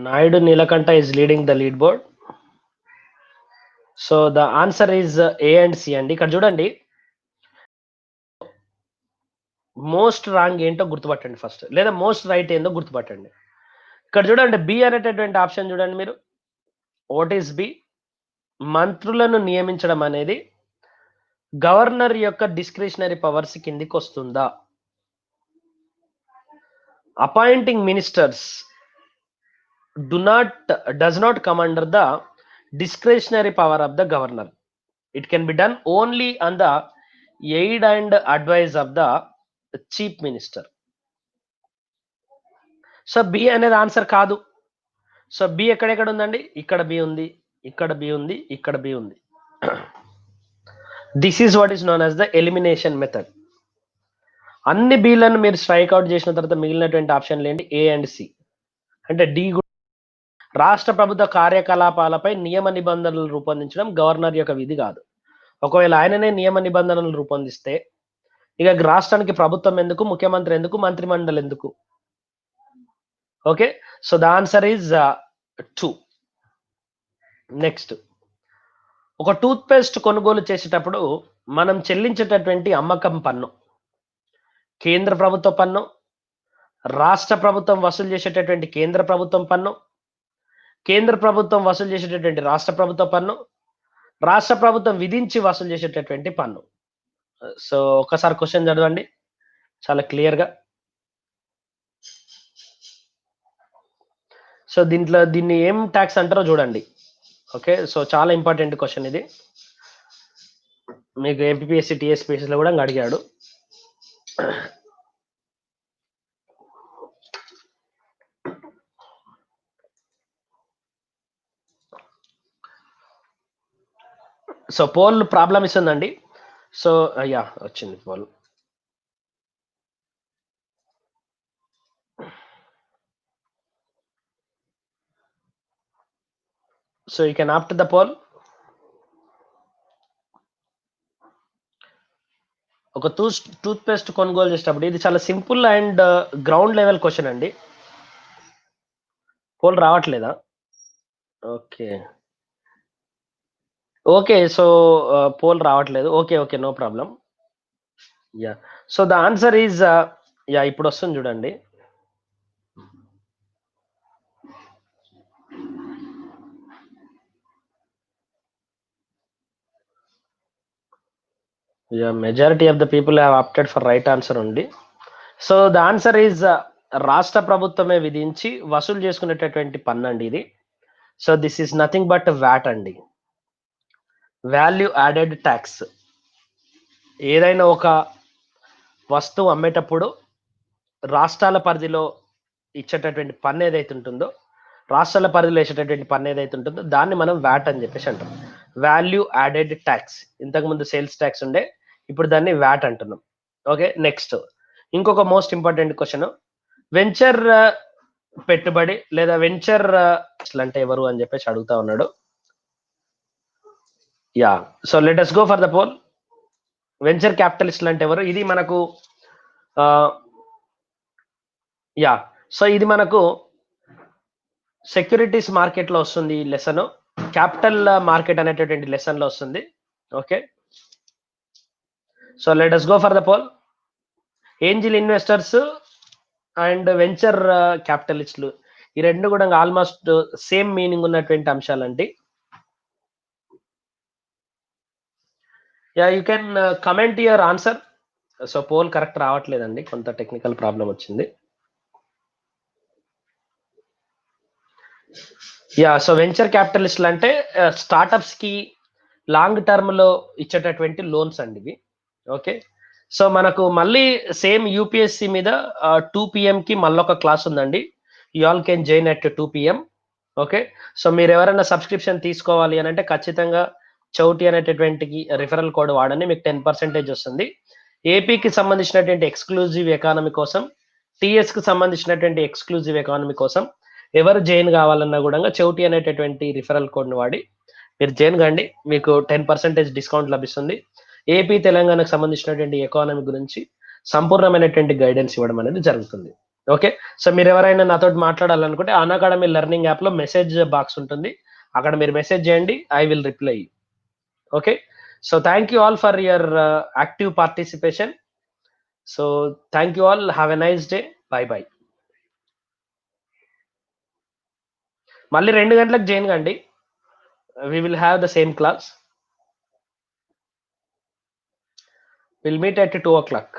Naidu Nilakanta is leading the lead board. So the answer is A and C అండి. ఇక్కడ చూడండి, మోస్ట్ రాంగ్ ఏంటో గుర్తుపట్టండి ఫస్ట్, లేదా మోస్ట్ రైట్ ఏందో గుర్తుపట్టండి. ఇక్కడ చూడండి, బి అనేటటువంటి ఆప్షన్ చూడండి మీరు. What is B? మంత్రులను నియమించడం అనేది గవర్నర్ యొక్క డిస్క్రిషనరీ పవర్స్ కిందికి వస్తుందా? Appointing ministers does not come under the discretionary power of the governor. It can be done only on the aid and advice of the chief minister. So B అనేది answer కాదు. So B ఎక్కడెక్కడ ఉందండి? ఇక్కడ B ఉంది, ఇక్కడ B ఉంది, ఇక్కడ B ఉంది. This is what is known as the elimination method. అన్ని బిలను మీరు స్ట్రైక్ అవుట్ చేసిన తర్వాత మిగిలినటువంటి ఆప్షన్లు ఏంటి? A and C. అంటే డి, రాష్ట్ర ప్రభుత్వ కార్యకలాపాలపై నియమ నిబంధనలు రూపొందించడం గవర్నర్ యొక్క విధి కాదు. ఒకవేళ ఆయననే నియమ నిబంధనలు రూపొందిస్తే ఇక రాష్ట్రానికి ప్రభుత్వం ఎందుకు, ముఖ్యమంత్రి ఎందుకు, మంత్రిమండలి ఎందుకు? Okay, so the answer is 2. Next, ఒక టూత్ పేస్ట్ కొనుగోలు చేసేటప్పుడు మనం చెల్లించేటటువంటి అమ్మకం పన్ను కేంద్ర ప్రభుత్వ పన్ను, రాష్ట్ర ప్రభుత్వం వసూలు చేసేటటువంటి కేంద్ర ప్రభుత్వం పన్ను, కేంద్ర ప్రభుత్వం వసూలు చేసేటటువంటి రాష్ట్ర ప్రభుత్వ పన్ను, రాష్ట్ర ప్రభుత్వం విధించి వసూలు చేసేటటువంటి పన్ను. సో ఒక్కసారి క్వెషన్ చదవండి చాలా క్లియర్‌గా. సో దీన్ని ఏం టాక్స్ అంటారో చూడండి. ఓకే. సో చాలా ఇంపార్టెంట్ క్వెషన్ ఇది. మీకు ఏపీఎస్‌సి, టీఎస్‌పీఎస్‌సిలో కూడా అడిగాడు. సో పోల్ ప్రాబ్లమ్ ఇస్తుందండి. సో వచ్చింది poll. So you can opt the poll. ఒక టూత్ పేస్ట్ కొనుగోలు చేసేటప్పుడు ఇది చాలా simple and ground level question అండి. పోల్ రావట్లేదా? ఓకే. ఓకే. సో పోల్ రావట్లేదు. Okay. No problem. So the answer is ఇప్పుడు వస్తుంది చూడండి. Majority of the people have opted for right answer ఉంది. సో ద ఆన్సర్ ఈజ్ రాష్ట్ర ప్రభుత్వమే విధించి వసూలు చేసుకునేటటువంటి పన్ను అండి ఇది. So this is nothing but VAT అండి. Value added tax. ఏదైనా ఒక వస్తువు అమ్మేటప్పుడు రాష్ట్రాల పరిధిలో ఇచ్చేటటువంటి పన్ను ఏదైతే ఉంటుందో, రాష్ట్రాల పరిధిలో వేసేటటువంటి పన్ను ఏదైతే ఉంటుందో దాన్ని మనం వ్యాట్ అని చెప్పేసి అంటాం. Value added tax. ఇంతకుముందు సేల్స్ ట్యాక్స్ ఉండే, ఇప్పుడు దాన్ని వ్యాట్ అంటున్నాం. ఓకే. నెక్స్ట్ ఇంకొక మోస్ట్ ఇంపార్టెంట్ క్వశ్చన్. వెంచర్ పెట్టుబడి లేదా వెంచర్ అంటే ఎవరు అని చెప్పేసి అడుగుతా ఉన్నాడు. So let us go for the poll. Venture క్యాపిటలిస్టులు అంటే ఎవరు? ఇది మనకు సో ఇది మనకు సెక్యూరిటీస్ మార్కెట్ లో వస్తుంది లెసన్. క్యాపిటల్ మార్కెట్ అనేటటువంటి లెసన్ లో వస్తుంది. Okay. So let us go for the poll. Angel investors and venture క్యాపిటలిస్టులు ఈ రెండు కూడా ఆల్మోస్ట్ సేమ్ మీనింగ్ ఉన్నటువంటి అంశాలండి. You can comment your answer. So poll correct రావట్లేదండి, కొంత టెక్నికల్ ప్రాబ్లం వచ్చింది. సో వెంచర్ క్యాపిటలిస్టులు అంటే స్టార్టప్స్ కి లాంగ్ టర్మ్ లో ఇచ్చేటటువంటి లోన్స్ అండి ఇవి. ఓకే. సో మనకు మళ్ళీ సేమ్ యూపీఎస్సి మీద 2 PM కి మళ్ళొక క్లాస్ ఉందండి. You all can join at 2 PM. Okay. So మీరు ఎవరైనా సబ్స్క్రిప్షన్ తీసుకోవాలి అని అంటే ఖచ్చితంగా చౌటి అనేటటువంటి రిఫరల్ కోడ్ వాడండి, మీకు 10% వస్తుంది. ఏపీకి సంబంధించినటువంటి ఎక్స్క్లూజివ్ ఎకానమీ కోసం, టీఎస్ కి సంబంధించినటువంటి ఎక్స్క్లూజివ్ ఎకానమీ కోసం ఎవరు జాయిన్ కావాలన్నా కూడా చౌటి అనేటటువంటి రిఫరల్ కోడ్ని వాడి మీరు జాయిన్ కండి, మీకు 10% డిస్కౌంట్ లభిస్తుంది. ఏపీ తెలంగాణకు సంబంధించినటువంటి ఎకానమీ గురించి సంపూర్ణమైనటువంటి గైడెన్స్ ఇవ్వడం అనేది జరుగుతుంది. ఓకే. సో మీరు ఎవరైనా నాతో మాట్లాడాలనుకుంటే అన్అకాడమీ లెర్నింగ్ యాప్ లో మెసేజ్ బాక్స్ ఉంటుంది, అక్కడ మీరు మెసేజ్ చేయండి, I will reply. Okay. So thank you all for your active participation. So thank you all, have a nice day. By. మళ్ళీ 2 గంటలకు జాయిన్ కండి. We will have the same class. We'll meet at 2 o'clock.